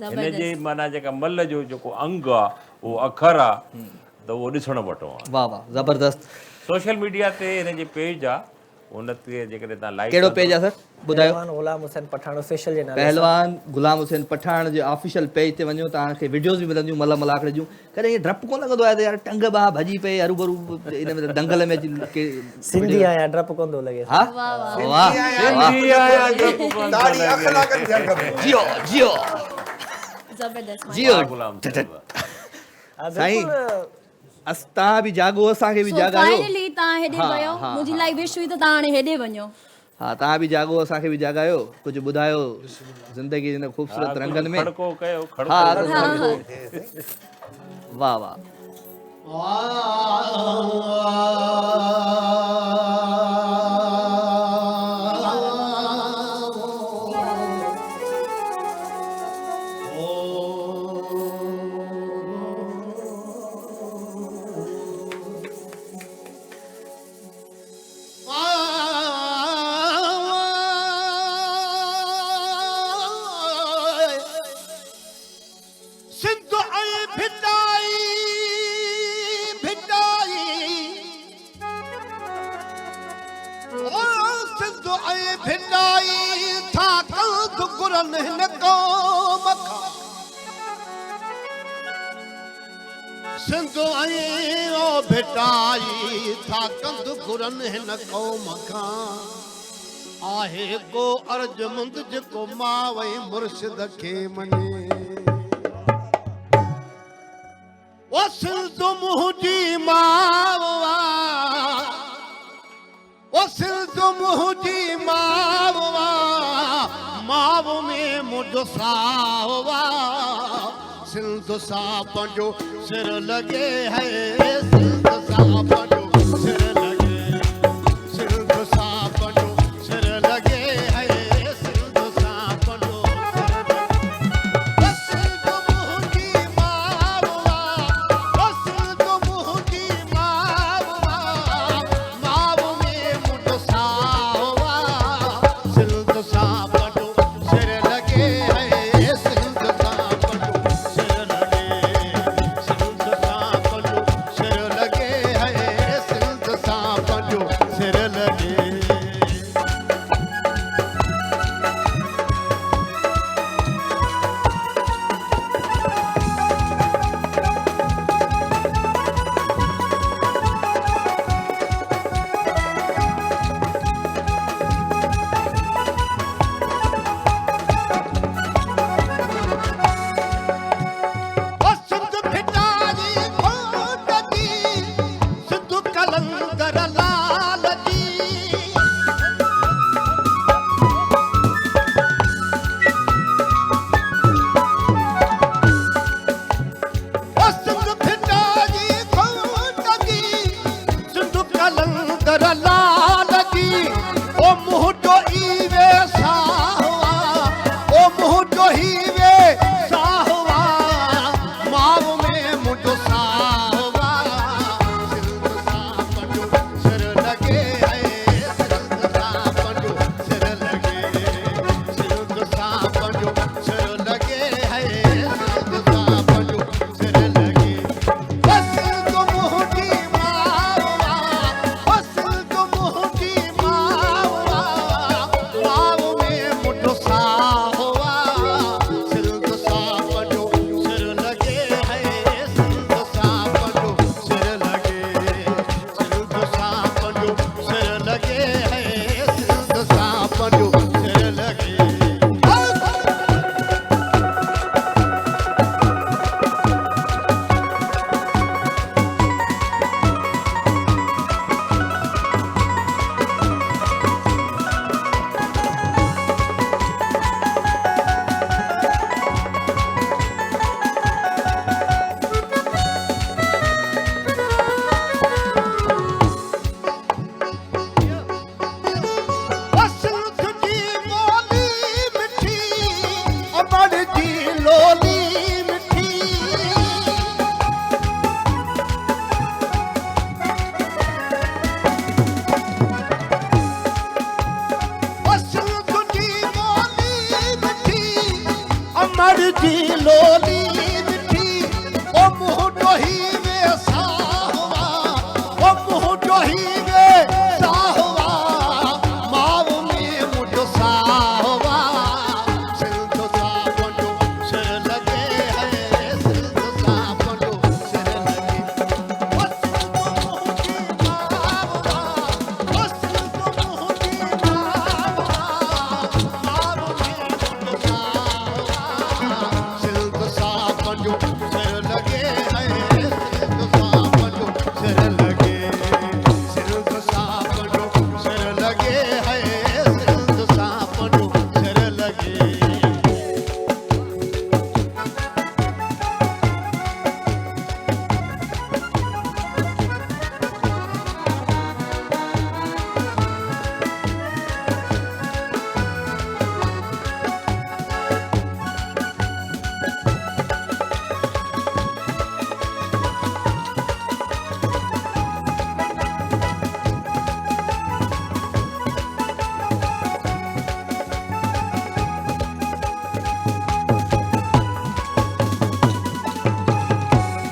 हिन जे माना जेका मल जो जेको अंग आहे, उहो अखर आहे, त उहो ॾिसण वठो आहे। वाह वाह, ज़बरदस्त। सोशल मीडिया ते हिन जे पेज आहे, उन ते जेकॾहिं तव्हां लाइक कहिड़ो पेज आहे सर, ॿुधायो? पहलवान गुलाम हुसैन पठान ऑफिशियल जे नाले सां। पहलवान गुलाम हुसैन पठान जे ऑफिशियल पेज ते वञो, तव्हांखे वीडियोज़ बि मिलंदियूं मल मलाखड़े जूं। कॾहिं ईअं डपु कोन लॻंदो आहे त यार टंग ॿांह भॼी पए हरू भरू इन में दंगल में सिंधी आहियां, डपु कोन थो लॻे। हा वाह, दाढ़ी अखलाकनि थियणु खपे। जियो जियो ज़बरदस्त। जियो साईं, तव्हां बि जागो, असांखे बि जागायो। फाइनली तव्हां हेॾे वियो, मुंहिंजी लाइक विश हुई त तव्हां हाणे हेॾे वञो। हा, तव्हां बि जागो, असांखे बि जागायो, कुझु ॿुधायो ज़िंदगी हिन ख़ूबसूरत रंगनि में। खड़को कयो, हा, वाह वाह। सिंधु ऐं ओ भिटाई था कंद घुरनि हिन क़ौम खां, आहे को अर्जुमंद जेको मां वई मुर्शिद खे मञे। ओ सिंधु मुंहिंजी माउ आहे, ओ सिंधु मुंहिंजी माउ आहे, माउ में मुंहिंजो साओ आहे। सिंध सां पंहिंजो सिर लॻे है, सिंध सां पंहिंजो सिर लॻे, सिंध सां पंहिंजो सिर लॻे है, सिंध सां पंहिंजो सिंध मुंहिंजी माउ आहे, सिंध मुंहिंजी माउ आहे, माउ में मुंहिंजो साओ आहे। सिंध सां पंहिंजो सिर लॻे है, सिंध सां पंहिंजो सिर लॻे, सिंध सां पंहिंजो सिर लॻे है। लोली मिठी सिंध जी ॿोली मिठी अमर जी लोली मिठी ओ मुंहुं ॾोही वे साहवा ओ मुंहुं ॾोही वे साहवा माव में मुंहिंजो साहवा सिंध सां मुंहिंजो सिर लॻे है सिंध सां मुंहिंजो सिर लॻे ओ सिंध मुंहिंजी मावा ओ सिंध मुंहिंजी मावा माव में मुंहिंजो साहवा सिंध सां मुंहिंजो सिर लॻे है सिंध सां मुंहिंजो सिर लॻे सिंध सां मुंहिंजो सिर लॻे है सिंध सां मुंहिंजो सिर लॻे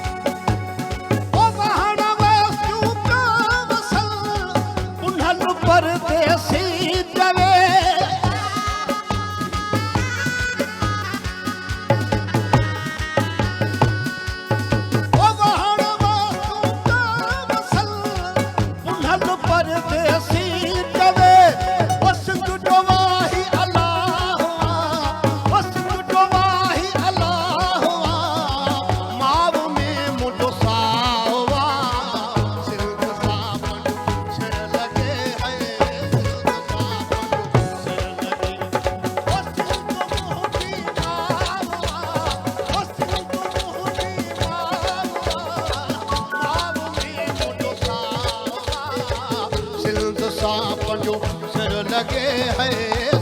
ओ वहण वसियूं कावसल उन्हनि परदेसी जवे ओ वहण वसियूं कावसल उन्हनि परदेसी जवे ओ सिंध जो वाही अलाह ओ सिंध जो वाही अलाह माव में मुंहिंजो साहवा सिंध सां मुंहिंजो सिर लॻे है सिंध सां मुंहिंजो सिर लॻे ओ सिंध मुंहिंजी मावा ओ सिंध मुंहिंजी मावा माव में मुंहिंजो साहवा सिंध सां मुंहिंजो सिर लॻे है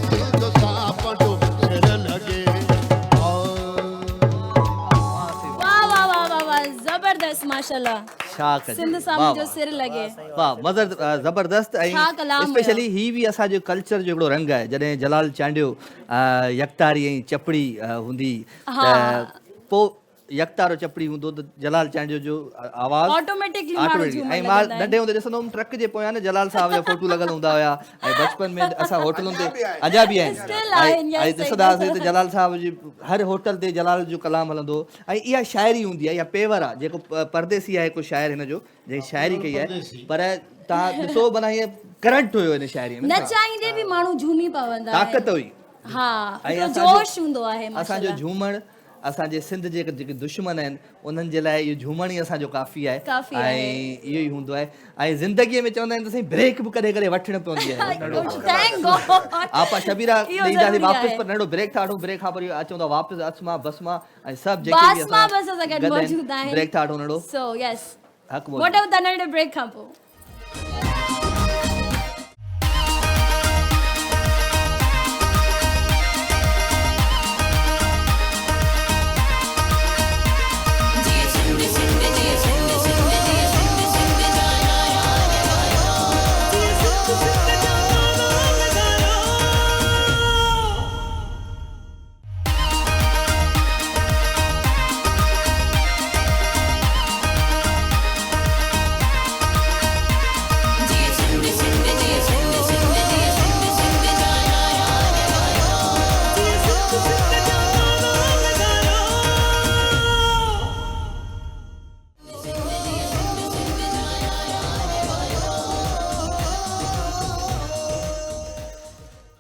सिंध सां मुंहिंजो सिर लॻे वाह वाह वाह वाह वाह जबरदस्त माशाल्लाह छा कजे सिंध सां वाह, मुंहिंजो सिर लॻे वाह मज़र ज़बरदस्त छा कलाम हुयो। स्पेशली ही बि असांजो कल्चर जो हिकिड़ो रंग आहे जॾहिं जलाल चांडियो यकतारी ऐं चपड़ी हूंदी त पोइ यकतारो चपड़ी हूंदो त जलाल चांडियो जो आवाज़ Automatically माण्हू Automatically। झूमण ऐं मां लॻंदा आहिनि। नंढे हूंदे ॾिसंदो हुउमि ट्रक जे पोयां न जलाल साहब जा फोटू लॻल हूंदा हुया ऐं बचपन में असां होटलुनि ते अञा बि आहिनि Still आहिनि, ऐं yes, ॾिसंदा हुआसीं त जलाल साहब जी हर होटल ते जलाल जो कलाम हलंदो हो। ऐं इहा शाइरी हूंदी आहे इहा पेवर आहे जेको परदेसी आहे हिकु शाइर हिन जो जंहिं शाइरी कई आहे पर तव्हां ॾिसो माना हीअं करंट हुयो हिन शाइरीअ में नचाईंदे बि माण्हू झूमी पवंदा आहिनि। ताक़त हुई हा ऐं हिकिड़ो असांजो- जोश हूंदो आहे असांजो माशाल्लाह। झूमण असांजे सिंध जे जेके दुश्मन आहिनि उन्हनि जे लाइ इहो झूमण ई असांजो काफ़ी आहे काफ़ी आहे। ऐं इहो ई हूंदो आहे ऐं ज़िंदगीअ में चवंदा आहिनि त साईं ब्रेक बि कॾहिं कॾहिं वठणु पवंदी आहे Thank God। आपा शबीरा इहो ॾींदासीं ज़रूरी वापसि आहे। पर नंढो ब्रेक था वठूं ब्रेक खां वरी अचूं था वापसि असमा बसमा ऐं सभु जेके बि बासमा बस असां गॾु गॾु मौजूद आहिनि। ब्रेक था वठूं नंढो So yes। हक़ What about the नंढे ब्रेक खां पोइ?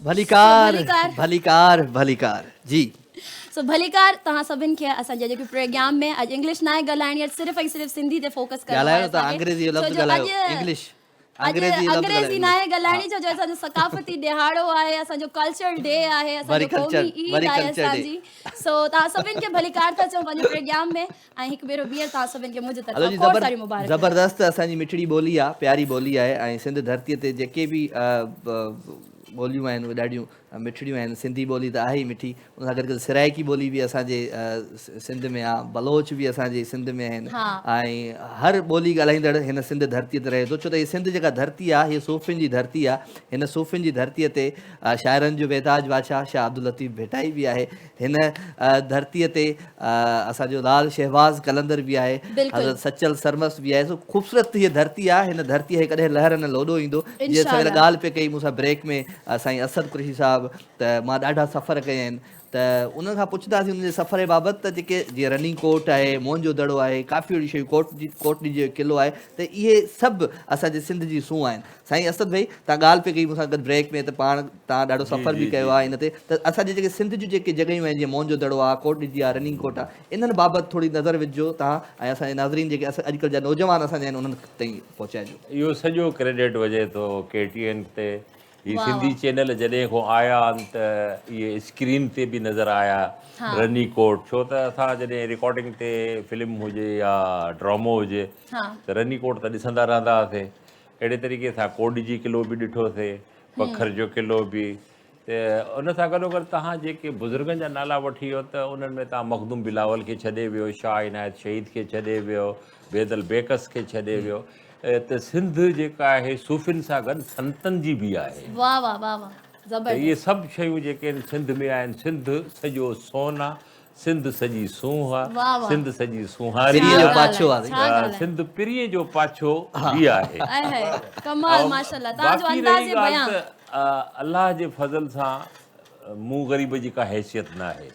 भलीकार भलीकार। भलीकार भलीकार जी सो भलीकार तव्हां सभिनि खे असांजे जेके प्रोग्राम में अॼु इंग्लिश न आहे ॻाल्हाइणी आहे सिर्फ़ु ऐं सिर्फ़ु सिंधी ते फोकस करिणो आहे ॻाल्हायो त असांखे। अंग्रेज़ी जो लफ़्ज़ छो जो ॻाल्हायो अॼु- इंग्लिश अॼु अंग्रेज़ी लफ़्ज़ अंग्रेज़ी न ॻाल्हायो। आहे ॻाल्हाइणी छो जो असांजो सकाफ़ती ॾिहाड़ो आहे असांजो कल्चर डे आहे वरी असांजो culture, क़ौमी ईद वरी आहे culture day। असांजी सो तव्हां सभिनि खे भलीकार था चऊं पंहिंजे प्रोग्राम में ऐं हिकु भेरो ॿीहर तव्हां सभिनि खे मुंहिंजे हलो जी तरफ़ां खोड़ सारी मुबारक ज़बरदस्त असांजी मिठड़ी ॿोली आहे प्यारी ॿोली आहे ऐं सिंध धरतीअ ते जेके बि ॿोलियूं आहिनि उहे ॾाढियूं मिठड़ियूं आहिनि। सिंधी ॿोली त आहे ई मिठी, उन सां गॾु गॾु सिराइकी ॿोली बि असांजे सिंध में आहे, बलोच बि असांजे सिंध में आहिनि, ऐं हर ॿोली ॻाल्हाईंदड़ हिन सिंध धरतीअ ते रहे थो। छो त हीअ सिंध जेका धरती आहे हीअ सूफ़ियुनि जी धरती आहे। हिन सूफ़ियुनि जी धरतीअ ते शाइरनि जो बेताज बादशाह शाह अब्दुल लतीफ़ भेटाई बि आहे। हिन धरतीअ ते असांजो लाल शहबाज़ कलंदर बि आहे, हज़रत सचल सरमस बि आहे। सो ख़ूबसूरत हीअ धरती आहे। हिन धरतीअ खे कॾहिं लहर न लोॾो ईंदो। जीअं सवेल ॻाल्हि पे कई मूंसां ब्रेक में साईं असद कुरैशी साहिबु, त मां ॾाढा सफ़र कया आहिनि, त उन खां पुछंदासीं उनजे सफ़र जे बाबति त जेके जीअं रनिंग कोट आहे, मोहन जो दड़ो आहे, काफ़ी अहिड़ी शयूं, कोटनी जो क़िलो आहे, त इहे सभु असांजे सिंध जी सूंह आहिनि। साईं असद भाई, तव्हां ॻाल्हि पे कई मूंसां गॾु ब्रेक में त पाण तव्हां ॾाढो सफ़र बि कयो आहे इन ते, त असांजे जेके सिंध जूं जेके जॻहियूं आहिनि जीअं मोहन जो दड़ो आहे, कोटनी जी आहे, रनिंग कोट आहे, इन्हनि बाबति थोरी नज़र विझो तव्हां ऐं असांजे नाज़रीन जेके अॼुकल्ह जा नौजवान असांजा आहिनि उन्हनि ताईं पहुचाइजो। इहो सॼो क्रेडिट वञे थो KTN ते। हीअ सिंधी चैनल जॾहिं खां आया आहिनि त इहे स्क्रीन ते बि नज़र आया, रनी कोट। छो त असां जॾहिं रिकॉर्डिंग ते फिल्म हुजे या ड्रामो हुजे त रनी कोट त ॾिसंदा रहंदा हुआसीं। अहिड़े तरीक़े सां कोड जी क़िलो बि ॾिठोसीं, पखर जो क़िलो बि। त उन सां गॾोगॾु तव्हां जेके बुज़ुर्गनि जा नाला वठी वियो त उन्हनि में तव्हां मखदूम बिलावल खे छॾे वियो, शाह इनायत शहीद खे छॾे वियो, बेदल बेकस खे छॾे वियो। त सिंध जेका आहे सूफ़ियुनि सां गॾु संतनि जी बि आहे। वाह वाह वाह वाह, त इहे सभु शयूं जेके आहिनि सिंध में आहिनि। सिंध सॼो सोन आहे, सिंध सॼी सूंह आहे, सिंध सॼी सुहारी आहे, सिंध पिरीअ जो पाछो बि आहे। कमाल माशाल्लाह, तव्हांजो अंदाज़ बयान। अलाह जे फज़ल सां मूं ग़रीब जी का हैसियत न आहे।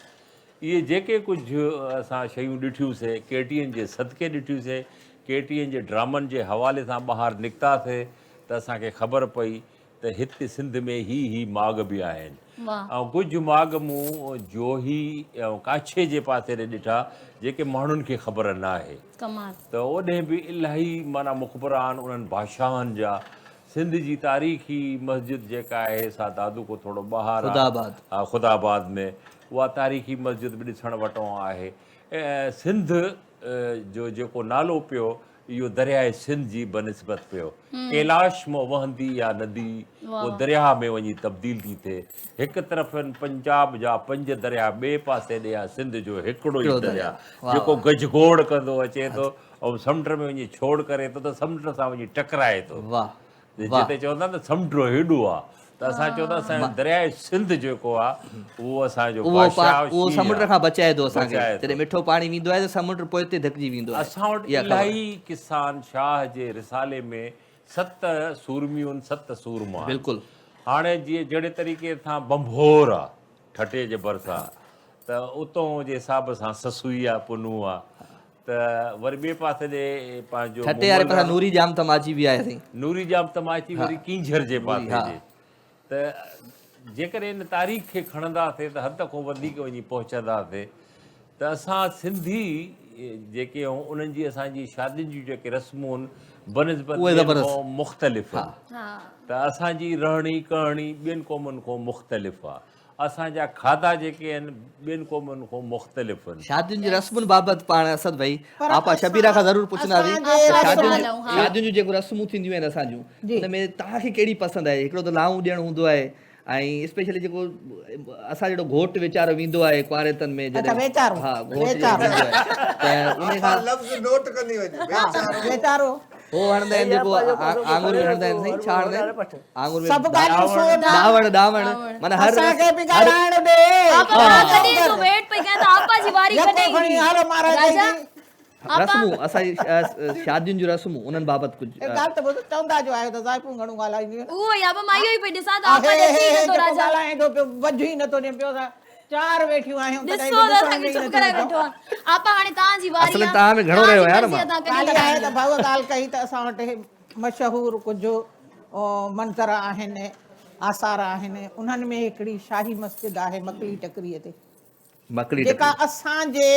इहे जेके कुझु असां शयूं ॾिठियूंसीं KTN जे सदके ॾिठियूंसीं, KTN जे ड्रामनि जे हवाले सां ॿाहिरि निकितासीं त असांखे ख़बर पई त हिते सिंध में ही माॻ बि आहिनि। ऐं कुझु माॻ मूं जोही ऐं काछे जे पासे ॾे ॾिठा जेके माण्हुनि खे ख़बर न आहे। त ओॾे बि इलाही माना मुख़बिरान उन्हनि बादशाहनि जा। सिंध जी तारीख़ी मस्जिद जेका आहे सा दादू को थोरो ॿाहिरि आहे, ख़ुदाबाद में, उहा तारीख़ी मस्जिद बि ॾिसणु वटो आहे। सिंध जो जेको नालो पियो इहो दरियाए सिंध जी बनिस्बत पियो। कैलाश मां वहंदी या नदी उहो दरिया में वञी तब्दील थी थिए। हिकु तरफ़ पंजाब जा 5 दरिया, ॿिए पासे ॾे आहे सिंध जो हिकिड़ो ई दरिया जेको गजगोड़ कंदो अचे थो ऐं समुंड में वञी छोड़ करे थो त समुंड सां वञी टकराए थो। जिते चवंदा न समुंड हेॾो आहे, त असां चवंदा असांजो दरियाए सिंध जेको आहे उहो असांजो उहो समुंड खां बचाए थो असांखे। जॾहिं मिठो पाणी वेंदो आहे त समुंड पोइ ते धकिजी वेंदो आहे। असां वटि इलाही किसान शाह जे रिसाले में 7 सूरमियुनि 7 सूरमा। बिल्कुलु। हाणे जीअं जहिड़े तरीक़े सां बंभोर आहे ठटे जे भरिसां, त उतां जे हिसाब सां ससुई आहे, पुनू आहे। त वरी ॿिए पासे ॾे पंहिंजो ठटे वारे पासे नूरी जाम तमाची बि आहे। नूरी जाम तमाची वरी कींझर जे पासे जे। त जेकॾहिं इन तारीख़ खे खणंदासीं त हद खां वधीक वञी पहुचंदासीं। त असां सिंधी जेके उन्हनि जी असांजी शादियुनि जूं जेके रस्मूं आहिनि बनिस्बत मुख़्तलिफ़ आहिनि। त असांजी रहणी कहणी ॿियनि क़ौमुनि खां मुख़्तलिफ़ आहे। असांजा खाधा जेके आहिनि ॿियनि क़ौमुनि खां मुख़्तलिफ़ आहिनि। शादियुनि जी रस्मुनि बाबति पाण असद भाई आपा शबीरा खां ज़रूरु पुछंदासीं। शादियुनि जूं जेको रस्मूं थींदियूं आहिनि असांजूं, हुन में तव्हांखे कहिड़ी पसंदि आहे? हिकिड़ो त लाऊं ॾियणु हूंदो आहे ऐं स्पेशली जेको असां जहिड़ो घोटु वीचारो वेंदो आहे कुआरेतनि में, जॾहिं हा घोटु त उन खां लफ़्ज़ नोट कंदी वञे वेचारो हो हणंदा आहिनि जेको आङुर में हणंदा आहिनि। छा हणंदा आहिनि आङुर में? सभु ॻाल्हियूं सोन दावण माना हर असांखे बि ॻाल्हाइण ॾे। कॾहिं तूं वेट पे कयां त आपा जी वारी कॾहिं खणी हलो महाराज जी। रस्मूं असांजी शादियुनि जूं रस्मूं उन्हनि बाबति कुझु ॻाल्हि त ॿुध, चवंदा जो आयो त ज़ाइफूं घणो ॻाल्हाईंदियूं आहिनि। उहो ई आपा मां इहो ई पई ॾिसां त आपा ॾिसी नथो राजा ॻाल्हाईंदो पियो, वझ ई नथो ॾिए पियो। 4 वेठियूं आहियूं ॾिसो त असांखे चुप कराए वेठो आहे। आपा हाणे तव्हांजी वारी असल तव्हां में घणो रहियो यार। मां ॻाल्हि आहे त भाऊ ॻाल्हि कई त असां वटि मशहूरु कुझु मंज़र आहिनि, आसार आहिनि। उन्हनि में हिकिड़ी शाही मस्जिद आहे मकड़ी टकरीअ ते, जेका असांजे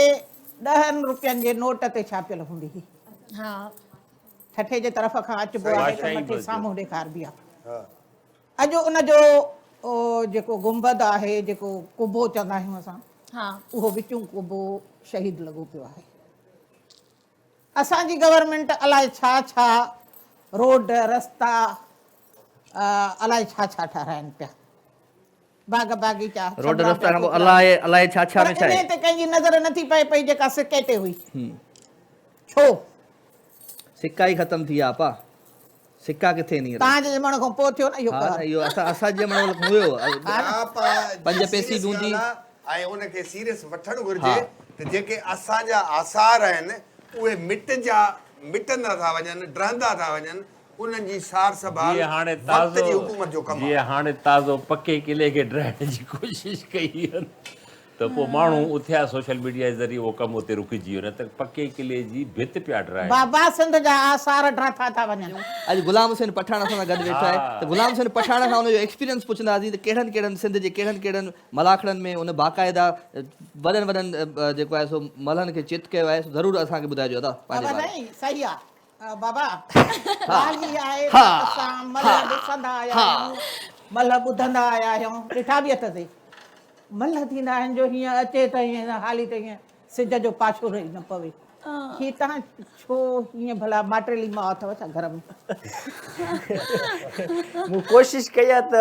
10 रुपयनि जे नोट ते छापियल हूंदी हुई। ठठे जे तरफ़ खां अचिबो आहे त मथे साम्हूं ॾेखारबी आहे। अॼु उनजो जेको गुंबद आहे, जेको कुबो चवंदा आहियूं असां, उहो विचूं कुबो शहीद लॻो पियो आहे। असांजी गवर्नमेंट अलाए छा छा रोड रस्ता अलाए छा छा ठाराइनि पिया। बाग बागीचा रोड रस्ता खां पोइ अलाए अलाए छा छा में छा आहे ते कंहिंजी नज़र नथी पए पई जेका सिके ते हुई छो सिक्का ई ख़तम थी विया पा सिक्का किथे नी तव्हांजे ॼमण खां पोइ थियो न इहो हा करणु। इहो असांजे ॼमण महिल हुयो पंज पैसी सीरियस बूंदी। ॻाल्हि आहे ऐं उनखे सीरियस वठणु घुरिजे त जेके असांजा आसार आहिनि उहे मिटंदा था वञनि ड्रहंदा था वञनि उन्हनि जी सार संभाल जीअं हाणे वक़्त जी हुकूमत जो कमु आहे। जीअं हाणे ताज़ो पके किले खे ड्राइण जी कोशिशि कई आहे त पोइ माण्हू उथिया सोशल मीडिया जे ज़रिए उहो कमु उते रुकिजी वियो न त पके किले जी भित पिया ड्राइण। बाबा सिंध जा आसार ड्राथा था वञनि। अॼु गुलाम हुसैन पठाण असां सां गॾु वेठो आहे त गुलाम हुसैन पठाण खां हुनजो एक्सपीरियंस पुछंदासीं त कहिड़नि कहिड़नि सिंध जे कहिड़नि मलाखड़नि में उन बाक़ाइदा वॾनि जेको आहे सो मलहनि खे चित कयो आहे ज़रूरु असांखे ॿुधाइजो दादा बाबा पंहिंजे नहीं सही आहे बाबा ॻाल्हि ई आहे त असां मल ॾिसंदा आया आहियूं मल ॿुधंदा आया आहियूं ॾिठा बि अथसि मल थींदा आहिनि जो हीअं अचे त हीअं हाली त हीअं सिज जो पाछो रही न पवे ही तव्हां छो हीअं भला माटेली मां अथव छा घर में मूं कोशिशि कई आहे त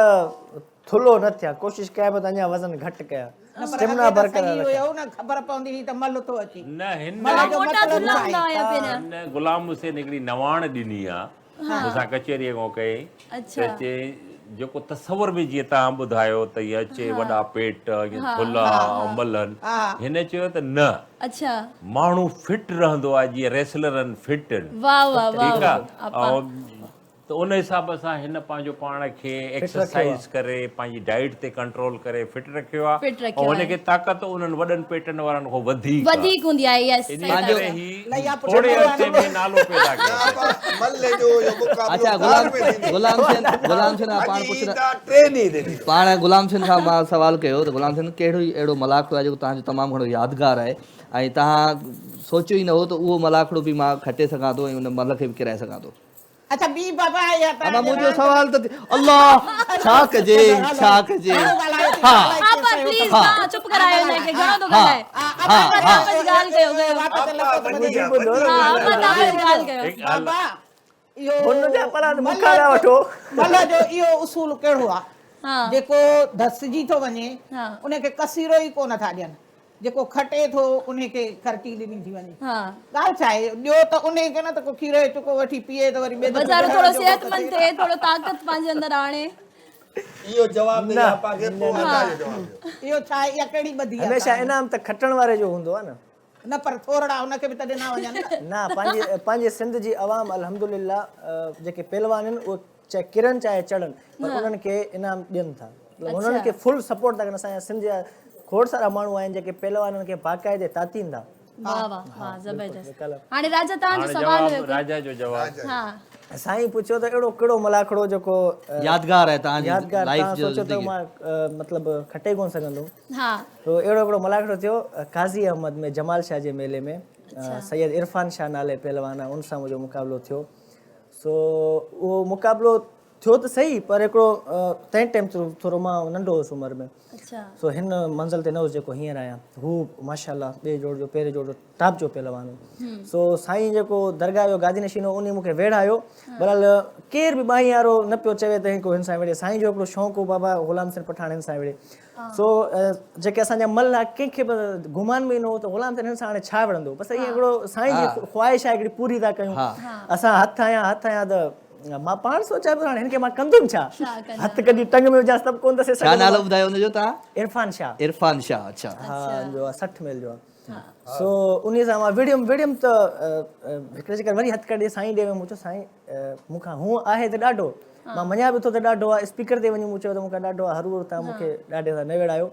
थुलो न थिया कोशिशि कया पिया त अञा वज़न घटि कया स्टेमिना बरक़रार रखिया। न ख़बर पवंदी हुई त मल थो अचे न हिन मल जो मोटा मतिलबु थुल्हा न हूंदा आहे। हुया पहिरियां। हिन गुलाम हुसैन हिकिड़ी नवाण ॾिनी आहे मूंसां कचहरीअ खां कई अच्छा। त चए जेको तसवर में जीअं तव्हां ॿुधायो त हीअ अचे वॾा पेट ईअं थुल्हा ऐं मलनि हिन चयो त न अच्छा माण्हू फिट रहंदो आहे जीअं रेसलर आहिनि फिट आहिनि वाह वाह ठीकु वाह आहे ऐं त उन हिसाब सां हिन पंहिंजो पाण खे एक्सरसाइज करे पंहिंजी डाइट ते कंट्रोल करे फिट रखियो आहे फिट रखियो ऐं हुनखे ताक़त उन्हनि वॾनि पेटनि वारनि खां वधीक वधीक हूंदी आहे यस इन करे ही थोरे अरसे में नालो पैदा कयो मल्ले जो इहो मुक़ाबिलो अच्छा कार में थींदो। गुलाम हुसैन खां पाण अॼु पुछंदा ईद आहे, 3 ॾींहं थिए थी। पाण गुलाम हुसैन खां मां सुवाल कयो त गुलाम हुसैन कहिड़ो अहिड़ो मलाखड़ो आहे जेको तव्हांजो तमामु घणो यादगार आहे ऐं तव्हां सोचियो ई न हो त उहो मलाखड़ो बि मां खटे सघां थो ऐं उन मल खे बि किराए सघां थो। अच्छा ॿी बाबा या अमा मुंहिंजो सवाल त अल्लाह छा कजे हा आपा प्लीज ना चुप करायो हिनखे घणो थो ॻाल्हाए आपा वापस ॻाल्हि कयो आपा वापस ॻाल्हि कयो बाबा इहो हुनजा पर मुखारा वठो मल जो इहो उसूल कहिड़ो आहे हा जेको धसिजी थो वञे हा उनखे कसीरो ई कोन था ॾियनि जेको खटे थो उनखे खर्ची ॾिनी थी वञे हा ॻाल्हि छा आहे ॿियो त उनखे न त को खीर जो टुको वठी पीए त वरी बेचारो थोरो सेहतमंद थिए थोरो ताक़त पंहिंजे अंदरि आणे इहो जवाब ॾेई आपा खे पोइ अदा जो जवाब ॾियो। इहो छा आहे इहा कहिड़ी ॿधी आहे हमेशह इनाम त खटण वारे जो हूंदो आहे न न पर थोरा उनखे बि त ॾिना वञनि न पंहिंजे सिंध जी अवाम अल्हम्दुलिल्लाह जेके पहलवान आहिनि उहे चाहे किरनि चाहे चढ़नि पर उन्हनि खे इनाम ॾियनि था मतिलबु उन्हनि खे फुल सपोर्ट था कनि असांजा सिंध जा खोड़ सारा माण्हू आहिनि जेके पहलवाननि खे बाक़ाइदे तातीनि था वाह वाह वाह जबरदस्त हाणे राजा तव्हांजो सवाल हुयो राजा जो जवाब हा साईं पुछियो त अहिड़ो कहिड़ो मलाखड़ो जेको यादगार आहे तव्हांजी यादगार लाइफ तव्हां जो सोचो त ज़िंदगी। मां मतिलबु खटे कोन सघंदुमि हा तो अहिड़ो हिकिड़ो मलाखड़ो थियो काज़ी अहमद में जमाल शाह जे मेले में सैयद इरफान शाह नाले पहलवान आहे उन सां मुंहिंजो मुक़ाबिलो थियो सो उहो मुक़ाबिलो थियो त सही पर हिकिड़ो तंहिं टाइम थोरो मां नंढो हुउसि उमिरि में अच्छा सो हिन मंज़िल ते न हुउसि जेको हींअर आहियां हू माशाल्लाह ॿिए जोड़ जो पहिरें जोड़ जो टॉप जो पहलवान हो सो साईं जेको दरगाह जो गादी नशीन हो उन मूंखे वेड़ायो बहरहाल केर बि बाई वारो न पियो चवे त हिकु हिन सां विड़े साईं जो हिकिड़ो शौक़ु हो बाबा ग़ुलाम हुसैन पठाण हिन सां विड़े सो जेके असांजा मल आहे कंहिंखे बि घुमान में न हो त ग़ुलाम हुसैन हिन सां हाणे छा विढ़ंदो बसि ईअं हिकिड़ो साईं जी ख़्वाहिश आहे हिकिड़ी पूरी था कयूं असां हथु आहियां त मां पाण सोचां पियो हाणे हिनखे मां कंदुमि छा हथु कॾहिं टंग में विझां सभु कोन थो छा नालो ॿुधायो हुनजो तव्हां इरफान शाह इरफान शाह अच्छा हा जो आहे 60 मील जो आहे सो उन सां मां विड़ियुमि त हिकिड़े जेकर वरी हथु कढी साईं ॾे मूं चयो साईं मूंखां हूअं आहे त ॾाढो मां मञा बि थो त ॾाढो आहे स्पीकर ते वञी मूं चयो त मूंखां ॾाढो आहे हरूर तव्हां मूंखे ॾाढे सां न विड़ायो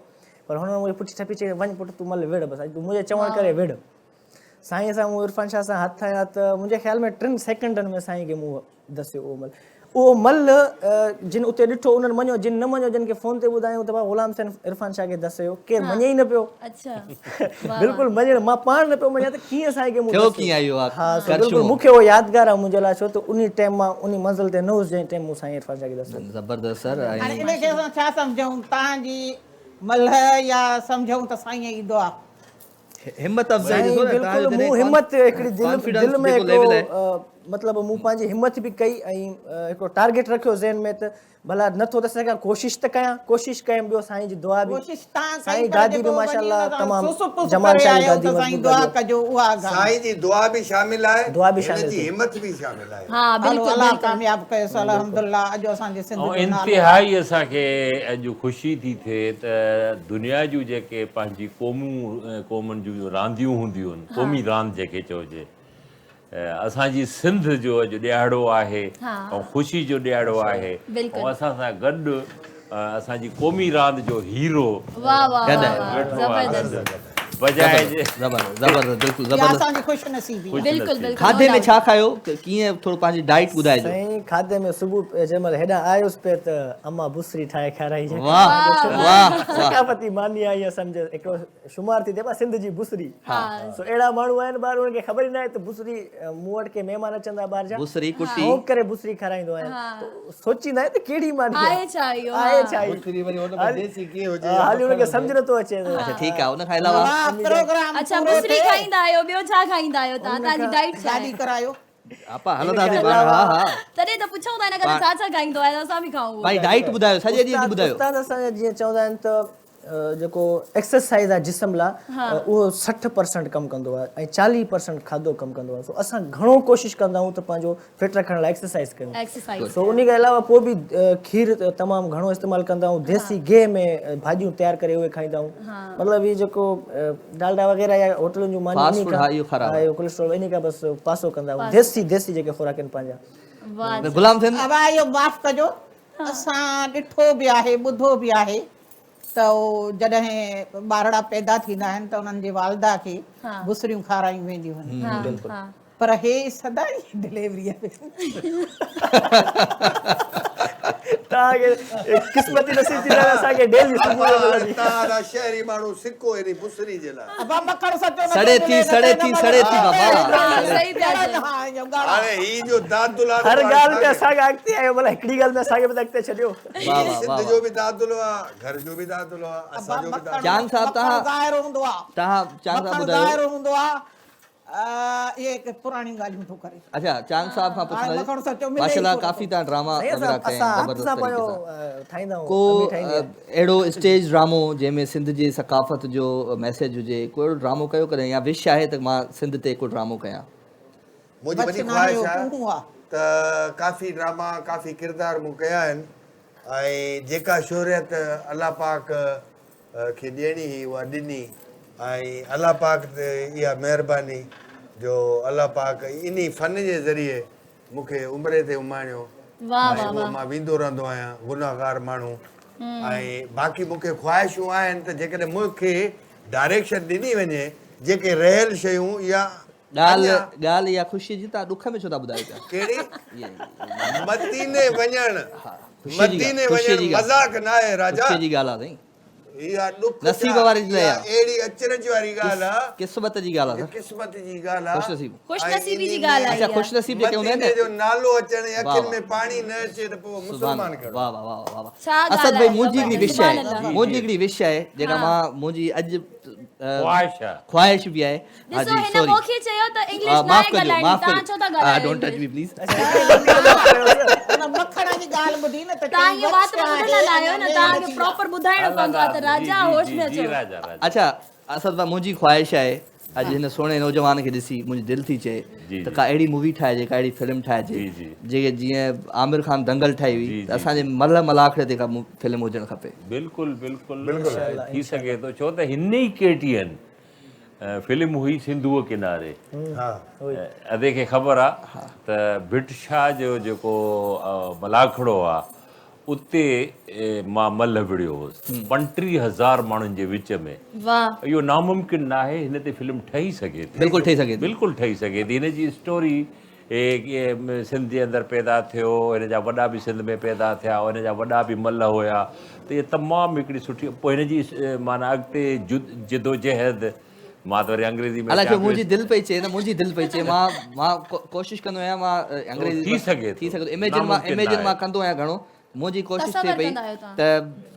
पर हुन मुंहिंजी पुठी ठपी चई वञ पुटु तूं मल विड़ बसि तूं मुंहिंजे चवण करे विड़ साईं सां मूं इरफान शाह सां हथु आहियां त मुंहिंजे ख़्याल में 3 सेकंडनि में साईं खे मूं दसियो उहो मल जिन उते ॾिठो उन्हनि मञियो जिन न मञियो जिन खे फ़ोन ते ॿुधायूं त भाउ ग़ुलाम हुसैन इरफान शाह खे दसियो केरु मञे ई न पियो अच्छा बिल्कुलु मञण मां पाण न पियो मञा त कीअं साईं खे मूं थियो कीअं आयो आहे हा बिल्कुलु मूंखे उहो यादगार आहे मुंहिंजे लाइ छो त उन टाइम मां उन मंज़िल ते न हुउसि जंहिं टाइम मूं साईं इरफान शाह खे दसियो ज़बरदस्त सर हाणे ऐं इनखे असां छा सम्झूं तव्हांजी मल या सम्झूं त साईं जी दुआ हिम्मत अफ़ज़ाई ॾिसो न बिल्कुलु तव्हांजो मूं हिम्मत हिकिड़ी दिलि में हिकिड़ो मतिलबु मूं पंहिंजी हिमत बि कई ऐं हिकिड़ो टारगेट रखियो ज़हन में त भला नथो थी सघां कोशिशि त कयां कोशिशि कयमि ॿियो साईं जी दुआ बि कोशिश तव्हां साईं कई गादी बि माशाल्लाह तमामु जमालशाही गादी साईं दुआ कजो उहा ॻाल्हि साईं जी दुआ बि शामिल आहे दुआ बि हिन शामिल जी थी। हिमत बि शामिल आहे हाँ बिल्कुल अलाह बिल्कुल कामयाब कयोसि अल्हम्दुलिल्लाह अॼु असांजे सिंध ऐं जो नालो इंतिहाई असांखे अॼु ख़ुशी थी थिए त दुनिया जूं जेके पंहिंजी क़ौमुनि जूं रांदियूं हूंदियूं आहिनि क़ौमी रांदि जेके चइजे असांजी सिंध जो अॼु ॾियारो आहे ऐं ख़ुशी जो ॾियारो आहे बिल्कुल। ऐं असां सां गॾु असांजी क़ौमी रांदि जो हीरो वाह वाह गॾु वाह, आहे। वाह जबरदस्त बजाए जे ज़बरदस्त ज़बरदस्त बिल्कुलु इहा ज़बरदस्त असांजी ख़ुशनसीबी आहे। बिल्कुल बिल्कुल खाधे में छा खायो कीअं थोरो पंहिंजी डाइट ॿुधाइजो साईं खाधे में सुबुह जंहिं महिल हेॾां आयुसि पे त अम्मा बुसरी ठाहे खाराई वाह वाह सकाफ़ती मानी आई आहे सम्झ हिकिड़ो शुमार थी थिए पिया सिंध जी बुसरी सो अहिड़ा माण्हू आहिनि ॿार उन्हनि खे ख़बर ई न आहे त बुसरी मूं वटि के महिमान अचंदा ॿार जा बुसरी कुटी शौक़ु करे बुसरी खाराईंदो आहियां सोचींदा आहिनि त कहिड़ी मानी आहे छा इहो आहे छा इहो? बुसरी वरी हुन में देसी कीअं हुजे हाली हुनखे सम्झ नथो अचे अच्छा ठीकु आहे उन खां अलावा वाह, प्रोग्राम अच्छा बुसरी खाईंदा आहियो ॿियो छा खाईंदा आहियो तव्हां तव्हांजी डाइट छा शादी आहे करायो आपा हलंदासीं पाण हा हा तॾहिं त पुछूं था हिन करे छा छा खाईंदो आहे त असां बि खाऊं भाई डाइट ॿुधायो सॼे ॾींहं जी ॿुधायो उस्ताद असांजा जीअं चवंदा आहिनि त जेको एक्सरसाइज़ आहे जिस्म लाइ उहो 60% कमु कंदो आहे ऐं 40% खाधो कमु कंदो आहे सो असां घणो कोशिशि कंदा आहियूं त पंहिंजो फिट रखण लाइ एक्सरसाइज़ कयूं एक्सरसाइज सो उन खां अलावा पोइ बि खीर तमामु घणो इस्तेमालु कंदा आहियूं देसी गिह में भाॼियूं तयारु करे उहे खाईंदा आहियूं मतिलबु इहे जेको डालडा वग़ैरह या होटलुनि जूं Fast food, हा, इहो ख़राबु आहे। कोलेस्ट्रॉल इन खां बसि पासो कंदा आहियूं देसी जेके खुराक आहिनि पंहिंजा वाह गुलाम थियनि अब इहो माफ़ कजो असां ॾिठो बि आहे ॿुधो बि आहे त उहो जॾहिं ॿारड़ा पैदा थींदा आहिनि त उन्हनि जे वालदा खे बुसरियूं खारायूं वेंदियूं आहिनि पर हे सदाई डिलीवरीअ में तव्हांखे क़िस्मती नसीब थी असांखे डेली सुबुह जो मिलंदी तव्हां शहरी माण्हू सिको एॾी बुसरी जे लाइ अबा मखण सचो न सड़े थी सड़े थी सड़े थी बाबा सही पिया चयो हा इहो ॻाल्हि हाणे ही जो दादुल आहे हर ॻाल्हि में असांखे अॻिते आयो भला हिकिड़ी ॻाल्हि में असांखे बि अॻिते छॾियो वाह वाह सिंध जो बि दादुल आहे घर जो बि दादुल आहे असांजो बि दादुल चांद साहब तव्हां ज़ाहिर हूंदो आहे तव्हां चांद साहब मखण ॿुधायो ज़ाहिर हूंदो आहे इहे हिकु पुराणी ॻाल्हियूं थो करे अच्छा चांद साहब खां हाणे मखण सचो पुछंदासीं मिले ई माशाल्लाह कोन काफ़ी तव्हां ड्रामा वग़ैरह कया असां हथ ज़बरदस्त सां तरीक़े पंहिंजो सां ठाहींदा आहियूं को अम्मी ठाहींदी आहे। अहिड़ो स्टेज ड्रामो जंहिंमें सिंध जी सकाफ़त जो मैसेज हुजे को अहिड़ो ड्रामो कयो कॾहिं या विश आहे त मां सिंध ते को ड्रामो कयां मुंहिंजी वॾी बचपन ख़्वाहिश जो आहे टूटू आहे त काफ़ी ड्रामा काफ़ी किरदार मूं कया आहिनि ऐं जेका शोहरियत अलाह पाक खे ॾियणी हुई उहा ॾिनी ऐं अलाह पाक ते इहा महिरबानी जो अलाह पाक इन फ़न जे ज़रिए मूंखे उमिरि ते उमाणियो ऐं उहो मां वेंदो रहंदो आहियां गुनाहगार माण्हू ऐं बाक़ी मूंखे ख़्वाहिशूं आहिनि त जेकॾहिं मूंखे डायरेक्शन ॾिनी वञे जेके रहियल शयूं या ॻाल्हि इहा ख़ुशी जी तव्हां ॾुख में छो था ॿुधायो पिया कहिड़ी मदीने वञणु ख़ुशीअ जी ॻाल्हि मज़ाक न आहे राजा ख़ुशीअ जी ॻाल्हि आहे साईं इहा ॾुख नसीब वारी जे लाइ आहे। अहिड़ी अचरज वारी ॻाल्हि आहे क़िस्मत जी ॻाल्हि आहे क़िस्मत जी ॻाल्हि आहे ख़ुशनसीब ख़ुशनसीबी जी ॻाल्हि आहे अच्छा ख़ुशनसीब जेके हूंदा आहिनि मदीने न जो नालो अचण ऐं अखियुनि में पाणी न अचे त पोइ मुस्लमान कहिड़ो वाह वाह वाह वाह छा वाह ॻाल्हि असद भाई आहे, मुंहिंजी हिकिड़ी विश आहे सुभान मुंहिंजी हिकिड़ी विश आहे जेका मां मुंहिंजी अॼु ख्वाहिश आहे ख़्वाहिश बि आहे हा ॾिसो जी हिन सॉरी मूंखे चयो त इंग्लिश न माफ़ आहे कजो ॻाल्हाइणी माफ़ तव्हां छो था कजो ॻाल्हायो डोंट टच मी प्लीज़ हुन मखण जी ॻाल्हि ॿुधी न त तव्हां चई इहा वात बच्चा ॿुधंदा आहे, आहियो न अञा तव्हांखे नथी प्रॉपर ॿुधाइणो पवंदो आहे त राजा होश में जी अचो राजा राजा अच्छा असद भाई मुंहिंजी ख़्वाहिश आहे अॼु हिन सुहिणे नौजवान खे ॾिसी मुंहिंजी दिलि थी चए जी, त का अहिड़ी मूवी ठाहिजे का अहिड़ी फिल्म ठाहिजे जी, जी। जेके जीअं आमिर ख़ान दंगल ठाही हुई जी, त जी, असांजे मल मलाखड़े ते का फिल्म हुजणु खपे बिल्कुलु बिल्कुलु थी सघे थो छो त हिन ई केटीएन फिल्म हुई सिंधूअ किनारे अदे खे ख़बर आहे त भिटशाह जो जेको मलाखड़ो आहे उते मां मल विड़ियो हुउसि 35,000 माण्हुनि जे विच में वाह इहो नामुमकिन न आहे हिन ते फिल्म ठही सघे थी बिल्कुलु ठही सघे थी बिल्कुलु ठही सघे थी हिन जी स्टोरी सिंध जे अंदरि पैदा थियो हिन जा वॾा बि सिंध में पैदा थिया हिन जा वॾा बि मल हुया त इहा तमामु हिकिड़ी सुठी पोइ हिन जी माना अॻिते जिदोजहद मां त वरी अंग्रेज़ी में हालांकि मुंहिंजी दिलि पई चए न मुंहिंजी दिलि पई चए मां कोशिशि कंदो आहियां मां अंग्रेज़ी थी सघे थी सघे इमेजिन मां कंदो आहियां घणो मुंहिंजी कोशिशि तसवर थिए पई कंदा आहियो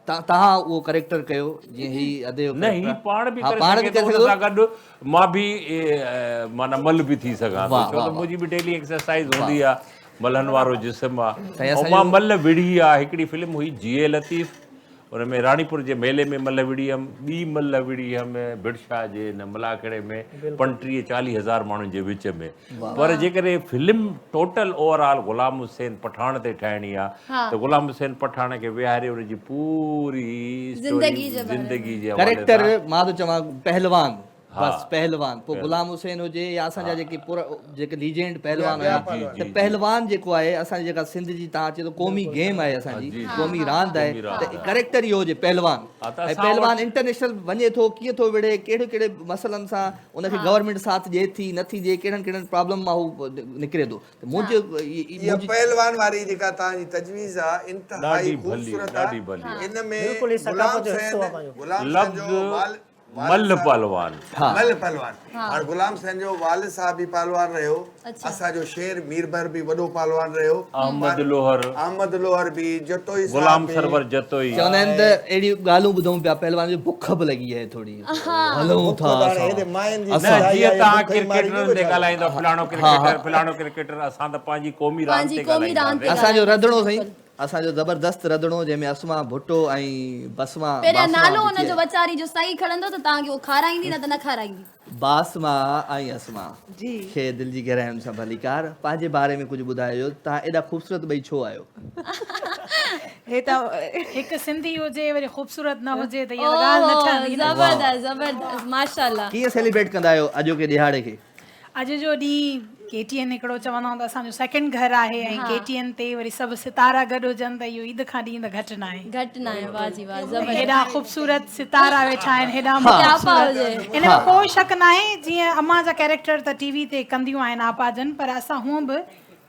त तव्हां उहो करेक्टर कयो जीअं ही अदे जो न ही character पाण बि आहे। करे हा, पाण सघे बि थो, करे हुन सघो। सां गॾु मां बि माना मल बि थी सघां थो वाह, छो वाह, त मुंहिंजी बि डेली एक्सरसाइज हूंदी आहे मलहन वारो जिस्म आहे साईं, ऐं असांजो- मां मल विढ़ी आहे। हिकिड़ी फिल्म हुई जीए लतीफ़, हुन में रानीपुर जे मेले में मल विढ़ी हुअमि, ॿी मल विढ़ी हुअमि बिरशाह जे हिन मलाखड़े में 35-40 हज़ार माण्हुनि जे विच में। पर जेकॾहिं फिल्म टोटल ओवरऑल ग़ुलाम हुसैन पठान ते ठाहिणी आहे त ग़ुलाम हुसैन पठान खे विहारे हुनजी पूरी ज़िंदगी जे बारे में। ज़िंदगी जे हवाले करेक्टर सां मां तो चवां पहलवान हा। बस पहलवान पोइ गुलाम हुसैन हुजे या असांजा जेके पूरा जेके लीजेंड पहलवान ॿिया हुया पहलवान। त पहलवान जेको आहे असांजी जेका सिंध जी तव्हां अचे थो क़ौमी गेम आहे असांजी क़ौमी रांदि आहे त करेक्टर इहो हुजे पहलवान हा, त ऐं असां पहलवान वटि- इंटरनेशनल वञे थो कीअं थो विढ़े कहिड़े कहिड़े मसइलनि सां उनखे गवर्नमेंट साथ ॾिए थी नथी ॾिए कहिड़नि कहिड़नि प्रॉब्लम मां हू निकिरे थो त मुंहिंजो इहा पहलवान वारी जेका तव्हांजी तजवीज़ आहे इंतहाई ॾाढी भली, ख़ूबसूरत ॾाढी आहे। भली। इन में बिल्कुलु ही गुलाम सकाफ़त जो हिस्सो आहे हुसैन पंहिंजो। गुलाम हुसैन जो लफ़्ज़ मल पहलवान मल पहलवान और गुलाम हुसैन जो वालिद साहब भी पहलवान रहियो। अच्छा। असांजो शेर मीरबर भी वॾो पहलवान रहियो। अहमद लोहर अहमद लोहर भी जतोई साहब गुलाम भी। सरवर जतोई चवंदा आहिनि त अहिड़ियूं ॻाल्हियूं ॿुधूं पिया पहलवान जो बुख बि लॻी आहे थोरी हलूं था हाणे असां। हेॾे माइनि जी न सिलाई जीअं आहे, तव्हां बुख जी मारी क्रिकेटरनि ॿियो ते छा? ॻाल्हाईंदो फलाणो क्रिकेटर असां त पंहिंजी क़ौमी रांदि पंहिंजी ते क़ौमी रांदि ते ॻाल्हाईंदासीं। असांजो रंधिणो साईं असांजो ज़बरदस्त रंधिणो जंहिंमें असमा भुट्टो ऐं बसमा पहिरियां बासमा नालो बि थी हुनजो वीचारी जो सही खणंदो त तव्हांखे उहो खाराईंदी न त न खाराईंदी। बासमा ऐं असमा जी खे दिलि जी गहराइयुनि सां भलीकार पंहिंजे बारे में कुझु ॿुधाइजो तव्हां एॾा ख़ूबसूरत ॿई छो आहियो हे त हिकु सिंधी हुजे वरी ख़ूबसूरत न हुजे त इहा ॻाल्हि न ठहंदी न। ज़बरदस्त ज़बरदस्त माशाल्लाह। कीअं सेलिब्रेट कंदा आहियो अॼोके ॾिहाड़े खे अॼु जो ॾींहुं KTN हिकिड़ो चवंदा आहियूं त असांजो सेकेंड घर आहे ऐं KTN ते वरी सभु सितारा गॾु हुजनि त इहो ईद खां ॾींहुं त घटि न आहे। घटि न आहे वाह जी वाह ज़बरदस्त। हेॾा ख़ूबसूरत सितारा वेठा आहिनि हेॾा आपा हुजे। इन में कोई शक न आहे जीअं अम्मा जा कैरेक्टर त टीवी ते कंदियूं आहिनि आपा जन पर असां हूअं बि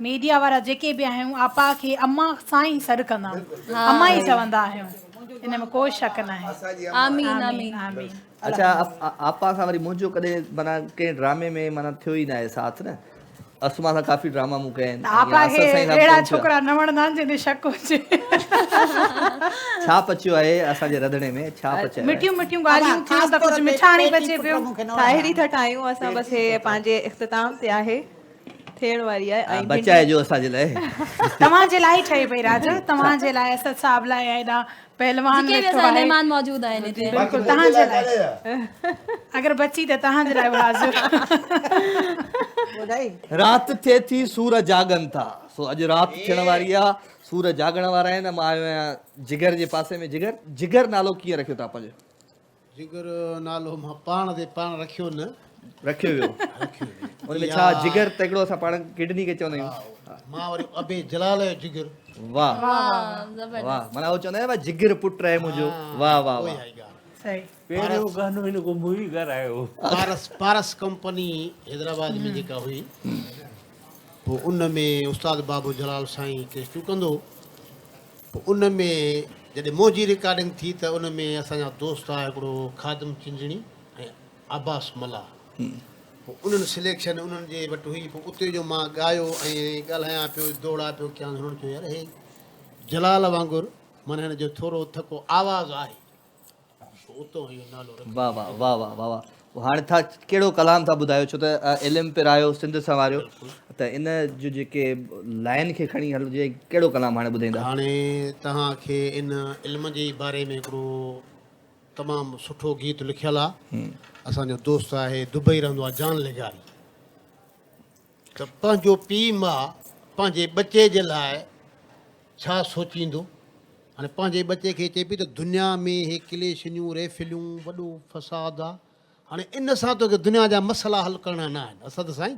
मीडिया वारा जेके बि आहियूं आपा खे अम्मा सां ई सॾु कंदा आहियूं अम्मा ई चवंदा आहियूं इन में कोई शक न आहे। आमीन आमीन। आमीन। अच्छा आपा सां वरी मुंहिंजो कॾहिं माना कंहिं ड्रामे में माना थियो ई न आहे साथ न असमा सां काफ़ी ड्रामा मूं कया आहिनि आपा या खे असर साईं सां बि अहिड़ा कमु थियो आहे। छोकिरा न वणंदा आहिनि जंहिंते शक हुजे। छा पचियो आहे असांजे रंधिणे में छा पचियो आहे मिठियूं मिठियूं ॻाल्हियूं थियूं त कुझु मिठाणी बचे पियो। ताहिरी था ठाहियूं असां बसि हे पंहिंजे इख़्तिताम ते आहे थियण वारी आहे ऐं बचाइजो असांजे लाइ तव्हांजे लाइ ठही पई राजा तव्हांजे लाइ असद साहब लाइ हेॾा पहलवान जेके बि वेठो असां आहे। महिमान मौजूद आहिनि हिते। बिल्कुलु तव्हांजे लाइ अगरि बची त तव्हांजे लाइ बि हाज़िर। ॿुधाई राति थिए थी सूर जागनि था सो अॼु राति थियण वारी आहे सूर जागण वारा आहिनि मां आयो आहियां जिगर जे पासे में जिगर जिगर नालो कीअं रखियो तव्हां पंहिंजो जिगर नालो मां पाण रखियो न रखियो वियो उनमें छा जिगर त हिकिड़ो असां पाण किडनी खे चवंदा आहियूं मां वरी अबे जलाल जो जिगर वाह ज़बरदस्त। वाह माना उहो चवंदा आहिनि भाई जिगर पुटु आहे मुंहिंजो वाह वाह वाह सही पहिरियों गानो हिन को मूवी ॻाल्हायो पारस कंपनी हैदराबाद में जेका हुई पोइ उन में उस्ताद बाबू जलाल साईं केस्टू कंदो पोइ उन में जॾहिं मोजी रिकॉर्डिंग थी त उन में असांजा दोस्त आहे हिकिड़ो खादम चिंजणी ऐं अब्बास मला पोइ उन्हनि सिलेक्शन उन्हनि जे वटि हुई पोइ उते जो मां ॻायो ऐं ॻाल्हायां पियो दौड़ा पियो कयां हुननि चयो यार हे जलाल वांगुरु माना हिन जो थोरो थको आवाज़ु आहे उतो इहो नालो रखियो। वाह वाह वाह वाह वाह वाह हाणे था कहिड़ो कलाम था ॿुधायो छो त इल्मु पिर आयो सिंध संवारियो त इन जो जेके लाइन खे खणी हलिजे कहिड़ो कलाम हाणे ॿुधाईंदा हाणे तव्हांखे इन इल्म जे बारे में हिकिड़ो तमामु सुठो गीत लिखियलु आहे असांजो दोस्त आहे दुबई रहंदो आहे जान लेगारी त पंहिंजो पीउ माउ पंहिंजे बचे जे लाइ छा सोचींदो हाणे पंहिंजे बचे खे चए पई त दुनिया में हे क्लेशनियूं रेफिलियूं वॾो फ़साद आहे हाणे इन सां तोखे दुनिया जा मसइला हल करणा न आहिनि असद साईं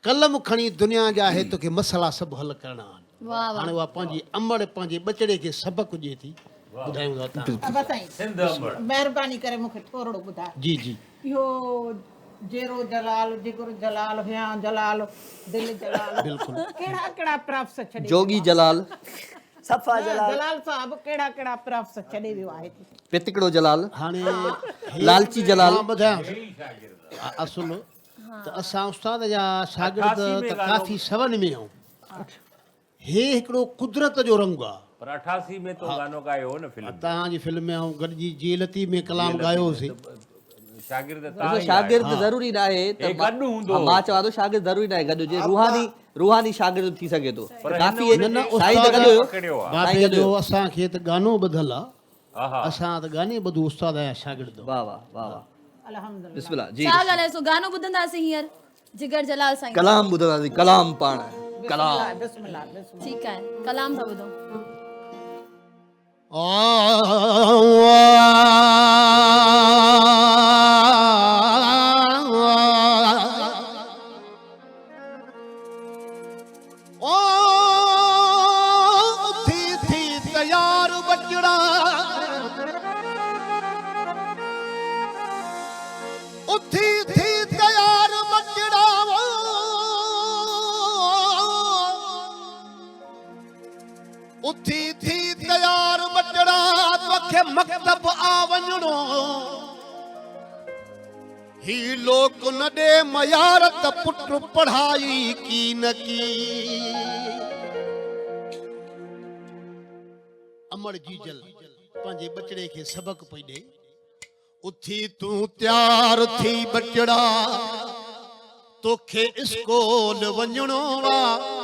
कलम खणी दुनिया जा हे तोखे मसइला सभु हल करणा आहिनि वाह वाह। हाणे उहा पंहिंजी अमड़ पंहिंजे बचड़े खे सबक़ु ॾिए थी ॿुधायूं था तव्हां सिंध अमड़ महिरबानी करे मूंखे थोरो ॿुधाए जी जी इहो जेरो जलाल जिगर जलाल हुया जलाल दिल जलाल बिल्कुलु कहिड़ा कहिड़ा प्रॉफ्स छॾे जोगी जलाल सफ़ा जलाल साहब कहिड़ा कहिड़ा प्रॉफ्स छॾे वियो आहे पितकड़ो जलाल हाणे लालची जलाल मां ॿुधायां असुल त असां उस्ताद जा शागिर्द त काफ़ी सवन में आहियूं हे हिकिड़ो कुदरत जो रंग आहे। पर 88 में तो गानो गायो हो न फिल्म तव्हांजी फिल्म में ऐं गॾिजी जेलती में कलाम गायो होसीं। शागिर्द ॾिसो, शागिर्द ज़रूरी न आहे त हे गॾु हूंदो। मां चवां थो शागिर्द ज़रूरी न आहे गॾु हुजे, रूहानी शागिर्द थी सघे थो। पर काफ़ी हिन साईं में त गॾु हुयो, पकड़ियो आहे। बाबे जो असांखे त गानो ॿधल आहे, आहा असां त गाने ॿधू उस्ताद जा शागिर्द। वाह वाह वाह वाह, अल्हम्दुलिल्लाह। बिस्मिल्लाह जी। छा ॻाल्हाए सो गानो ॿुधंदासीं हींअर जिगर जलाल साईं। कलाम ॿुधंदासीं, कलाम पाण कलाम। बिस्मिल्लाह बिस्मिल्लाह। ठीकु आहे, कलाम था ॿुधो। थी तैयार बचड़ा, उथी थी तैयार बचड़ा, उथी थी तैयार बचड़ा, तोखे मकतब आ वञणो, ही लोक न ॾे मयारत पुट पढ़ाई की न की। अमर जीजल पंहिंजे बचड़े खे सबक पई ॾे। उथी तूं तैयार थी बचड़ा, तोखे स्कूल वञणो आहे,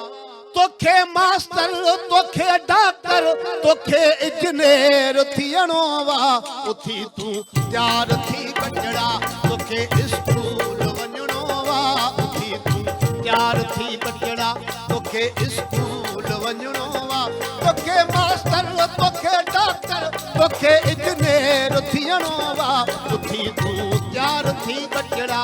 तोखे मास्टर, तोखे डॉक्टर, तोखे इंजीनियर थियणो आहे। उथी तूं तैयार थी बचड़ा, तोखे स्कूल वञणो आहे। उथी तूं तैयार थी बचड़ा, तोखे स्कूल वञणो आहे, तोखे मास्टर, तोखे डॉक्टर, तोखे इंजीनियर थियणो आहे। उथी तूं तैयार थी बचड़ा।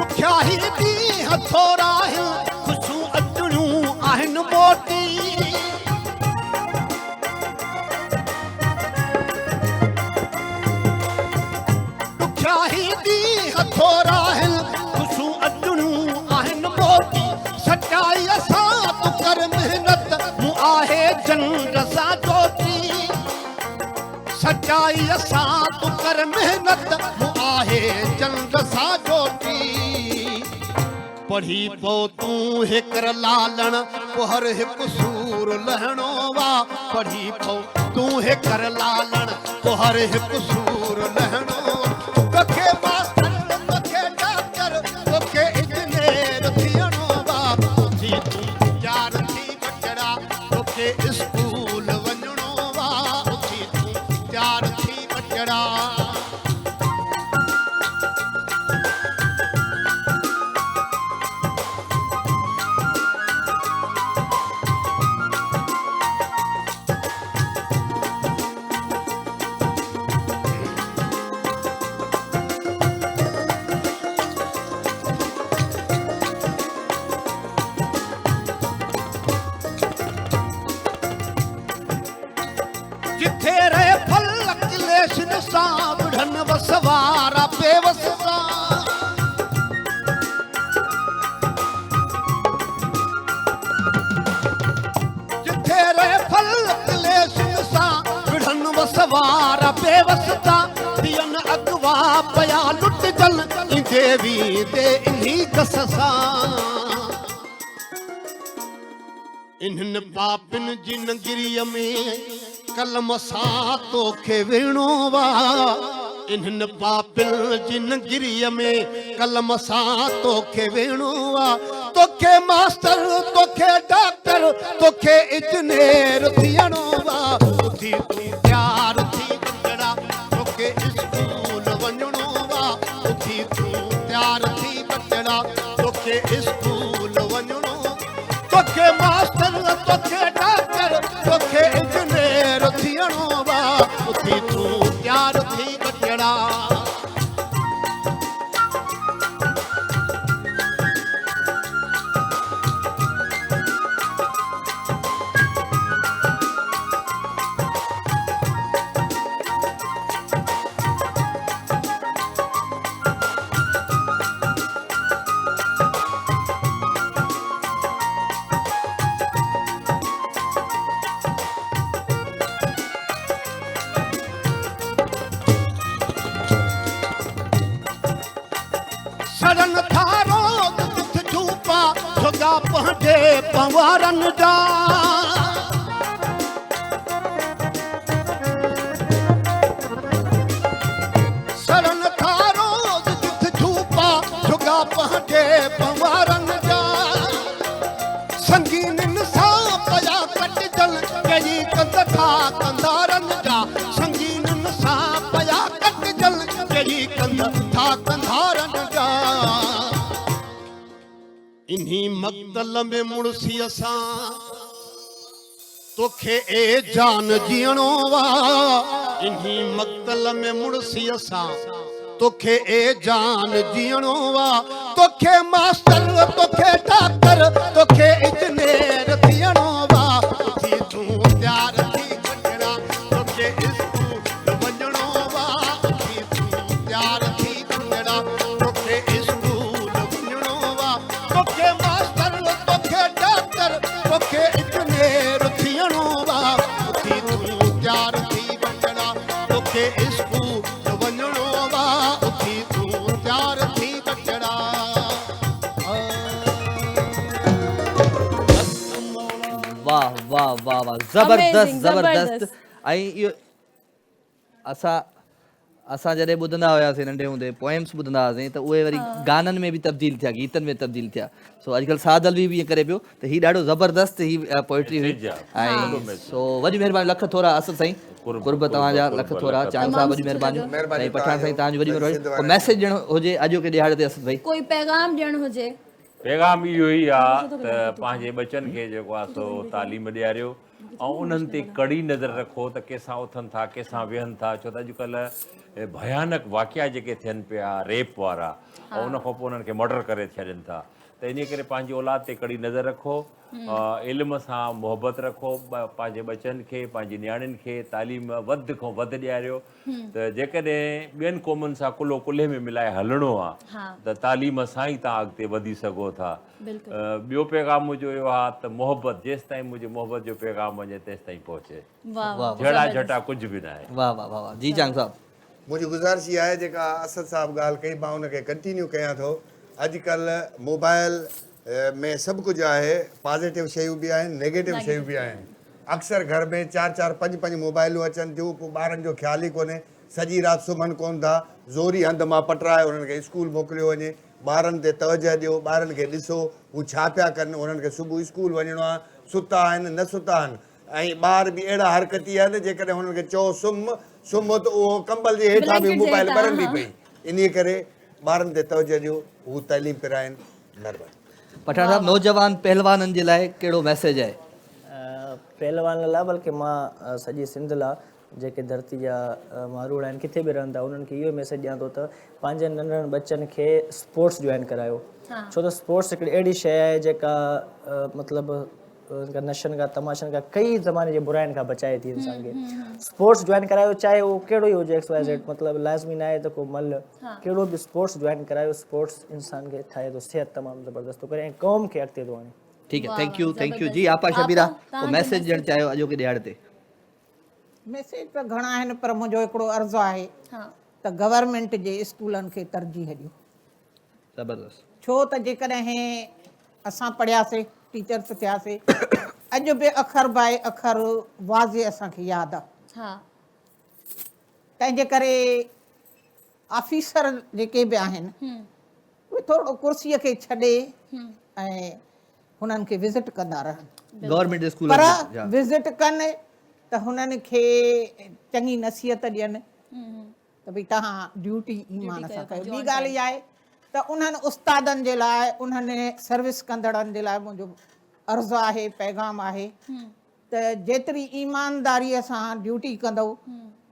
ॾुखियाई ॾींहं थोरा आहिनि, ख़ुशियूं अचणियूं आहिनि मोटी। ॾुखियाई ॾींहं थोरा आहिनि, ख़ुशियूं अचणियूं आहिनि मोटी। सचाईअ सां तूं कर महिनत, मूं आहे जंग सां जोती। सचाईअ सां तूं कर महिनत, मूं आहे जंग सां जोती। पढ़ी पो तूं हिकर लालण, पोहर हिकु सूर लहणो वा। पढ़ी पो तूं हिकर लालण, पोहर हिकु सूर लहणो। तोखे मास्टर, तोखे डॉक्टर, तोखे इंजीनियर थियणो वा। उथी तूं तैयार थी बचड़ा, तोखे स्कूल वञणो वा। उथी तूं तैयार थी बचड़ा। जिथे रहे फल क्लेशन सां, बुढ़न वसवारा बेवस सां। जिथे रहे फल क्लेशन सां, बुढ़न वसवारा बेवस सां। थियन अगवा पया लुटजल, देवी दे इन्ही कस सां। इन्हनि पापिन जी नगरीअ में कलम सां तोखे वेणो वा। इन्हनि पापिन जी नगरीअ में कलम सां तोखे वेणो वा। तोखे मास्टर, तोखे डॉक्टर, तोखे इंजीनियर थियणो वा। उथी तूं तैयार थी बचड़ा, तोखे स्कूल वञणो वा। उथी तूं तैयार थी बचड़ा, तोखे स्कूल वञणो। तोखे मास्टर, तोखे डॉक्टर, तोखे इंजीनियर थियणो वा। उथी तूं तैयार थी बचड़ा। पंहिंजे पंवारनि जा सड़न था रोज़ जिथ झूपा झुगा पंहिंजे पंवारनि जा संगीननि सां पया कटजल कई कंद था कंधारनि जा संगीननि सां पया कटजल कई कंद था कंधारनि जा इन्ही मक़तल में मुड़सीअ सां तोखे ए जान जीअणो वा इन्ही मक़तल में मुड़सीअ सां तोखे ए जान जीअणो वा तोखे मास्टर तोखे डॉक्टर तोखे इंजीनियर थियणो वा थी तूं तैयार थी वञणा तोखे स्कूल वञणो वा थी तूं तैयार थी वञणा तोखे स्कूल वञणो वा तोखे मास्टर तोखे डॉक्टर तोखे इंजीनियर थियणो वा थी तूं तैयार थी वञणा तोखे स्कूल वञणो वा थी तूं तैयार थी वञणा वाह वाह वाह वाह ज़बरदस्त Amazing, ज़बरदस्त ज़बरदस्त। ऐं इहो असां जॾहिं ॿुधंदा हुआसीं नंढे हूंदे पोएम्स ॿुधंदा हुआसीं त उहे वरी गाननि में बि तब्दील थिया गीतनि में तब्दील थिया सो अॼुकल्ह सादल बि ईअं करे पियो त हीउ ॾाढो ज़बरदस्त ही पोइट्री हुई ऐं सो वॾी महिरबानी लख थोरा असद साईं कुर्ब तव्हांजा लख थोरा चांद साहिब वॾी महिरबानी साईं पठान साईं तव्हांजी वॾी महिरबानी को मैसेज ॾियणो हुजे अॼोके ॾियारे ते असद भाई कोई पैगाम ॾियणु हुजे पैगाम इहो ई आहे त पंहिंजे बचनि खे जेको आहे सो तालीम ॾियारियो ऐं उन्हनि ते कड़ी नज़र रखो त कंहिंसां उथनि था कंहिंसां वेहनि था छो त अॼुकल्ह भयानक वाक़िया जेके थियनि पिया रेप वारा ऐं उन खां पोइ उन्हनि खे मर्डर करे छॾनि था त इन करे पंहिंजी औलाद ते कड़ी नज़र रखो इल्म सां मुहबत रखो पंहिंजे बचनि खे पंहिंजी नियाणियुनि खे तालीम वधि खां वधि ॾियारियो त जेकॾहिं ॿियनि क़ौमुनि सां कुल्हो कुल्हे में मिलाए हलणो आहे त तालीम सां ई तव्हां अॻिते वधी सघो था ॿियो पैगाम मुंहिंजो इहो आहे त मुहबत जेसि ताईं मुंहिंजी मुहबत जो पैगाम वञे तेसि ताईं पहुचे जड़ा झटा कुझु बि न आहे वाह वाह वाह वाह जी चांद साहब मुंहिंजी गुज़ारिश इहा आहे जेका असद साहिबु ॻाल्हि कई मां उनखे कंटिन्यू कयां थो अॼुकल्ह मोबाइल में सभु कुझु आहे पॉज़िटिव शयूं बि आहिनि नेगेटिव शयूं बि आहिनि अक्सर घर में 4-4 5-5 मोबाइलूं अचनि थियूं पोइ ॿारनि जो ख़्यालु ई कोन्हे सॼी राति सुम्हनि कोन था ज़ोरी हंधि मां पटराए उन्हनि खे स्कूल मोकिलियो वञे ॿारनि ते तवजह ॾियो ॿारनि खे ॾिसो हू छा पिया कनि उन्हनि खे सुबुह स्कूल वञिणो आहे सुता आहिनि न सुता आहिनि ऐं ॿार बि अहिड़ा हरकती आहिनि जेकॾहिं हुननि खे चओ सुम्ह त उहो कंबल जे हेठां बि मोबाइल ॿरंदी पई इन करे ॿारनि ते तवजह ॾियो हू तालीम पिराइनि महिरबानी पठान साहब नौजवान पहलवाननि जे लाइ कहिड़ो मैसेज आहे पहलवान लाइ बल्कि मां सॼी सिंध लाइ जेके धरती जा माण्हू आहिनि किथे बि रहनि था उन्हनि खे इहो मैसेज ॾियां थो त पंहिंजे नंढड़नि बच्चनि खे स्पोर्ट्स जॉइन करायो छो त स्पोर्ट्स हिकिड़ी अहिड़ी शइ आहे जेका मतिलबु नशनि खां तमाशनि खां कई ज़माने जे बुराइनि खां बचाए थी इंसान खे स्पोर्ट्स जॉइन करायो चाहे उहो कहिड़ो ई हुजे XYZ मतिलबु लाज़मी न आहे त को मल कहिड़ो बि स्पोर्ट्स जॉइन करायो स्पोर्ट्स इंसान खे ठाहे थो सिहत तमामु ज़बरदस्त थो करे ऐं क़ौम खे अॻिते थो आणे ठीक है थैंक यू जी आपा शबीरा को मैसेज ॾियणु चाहियो अॼोके ॾियारे ते मैसेज त घणा आहिनि पर मुंहिंजो हिकिड़ो अर्ज़ु आहे त गवर्नमेंट जे स्कूलनि खे तरजीह ॾियो ज़बरदस्त छो त जेकॾहिं असां पढ़ियासीं टीचर्स थियासीं अॼु बि अखर बाए अखर वाज़े असांखे यादि आहे तंहिंजे करे ऑफिसर जेके बि आहिनि उहे थोरो कुर्सीअ खे छॾे ऐं हुननि खे विज़िट कंदा रहनि गवर्नमेंट स्कूल पर विज़िट कनि त हुननि खे चङी नसीहत ॾियनि त भई तव्हां ड्यूटी ईमान सां कयो ॿी ॻाल्हि इहा आहे त उन्हनि उस्तादनि जे लाइ उन्हनि सर्विस कंदड़नि जे लाइ मुंहिंजो अर्ज़ु आहे पैगाम आहे त जेतिरी ईमानदारीअ सां ड्यूटी कंदव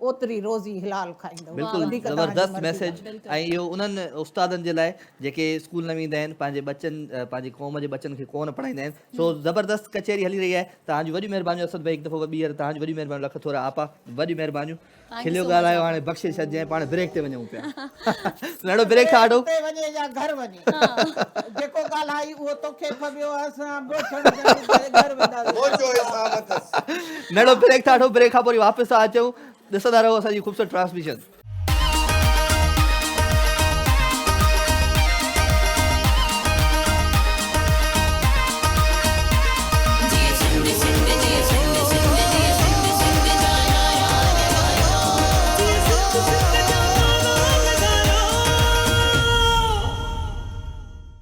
ओतिरी रोज़ी हिलाल खाईंदव बिल्कुलु ज़बरदस्त मैसेज ऐं इहो उन्हनि उस्तादनि जे लाइ जेके स्कूल न वेंदा आहिनि पंहिंजे बच्चनि पंहिंजी क़ौम जे बच्चनि खे कोन पढ़ाईंदा आहिनि सो ज़बरदस्त कचहरी हली रही आहे तव्हांजी वॾी महिरबानी असद भाई हिकु दफ़ो ॿीहर तव्हांजी वॾी महिरबानी लख थोरा आपा वॾी महिरबानियूं खिलियो ॻाल्हायो हाणे बख़्शे छॾिजांइ पाण ब्रेक ते वञूं पिया ॾाढो ब्रेक खां ॾाढो वञे या घर वञे जेको ॻाल्हाई उहो तोखे फबियो असां ॾाढो ब्रेक था वठूं ब्रेक खां पोइ वापसि था अचूं ॾिसंदा रहो असांजी ख़ूबसूरत ट्रांसमिशन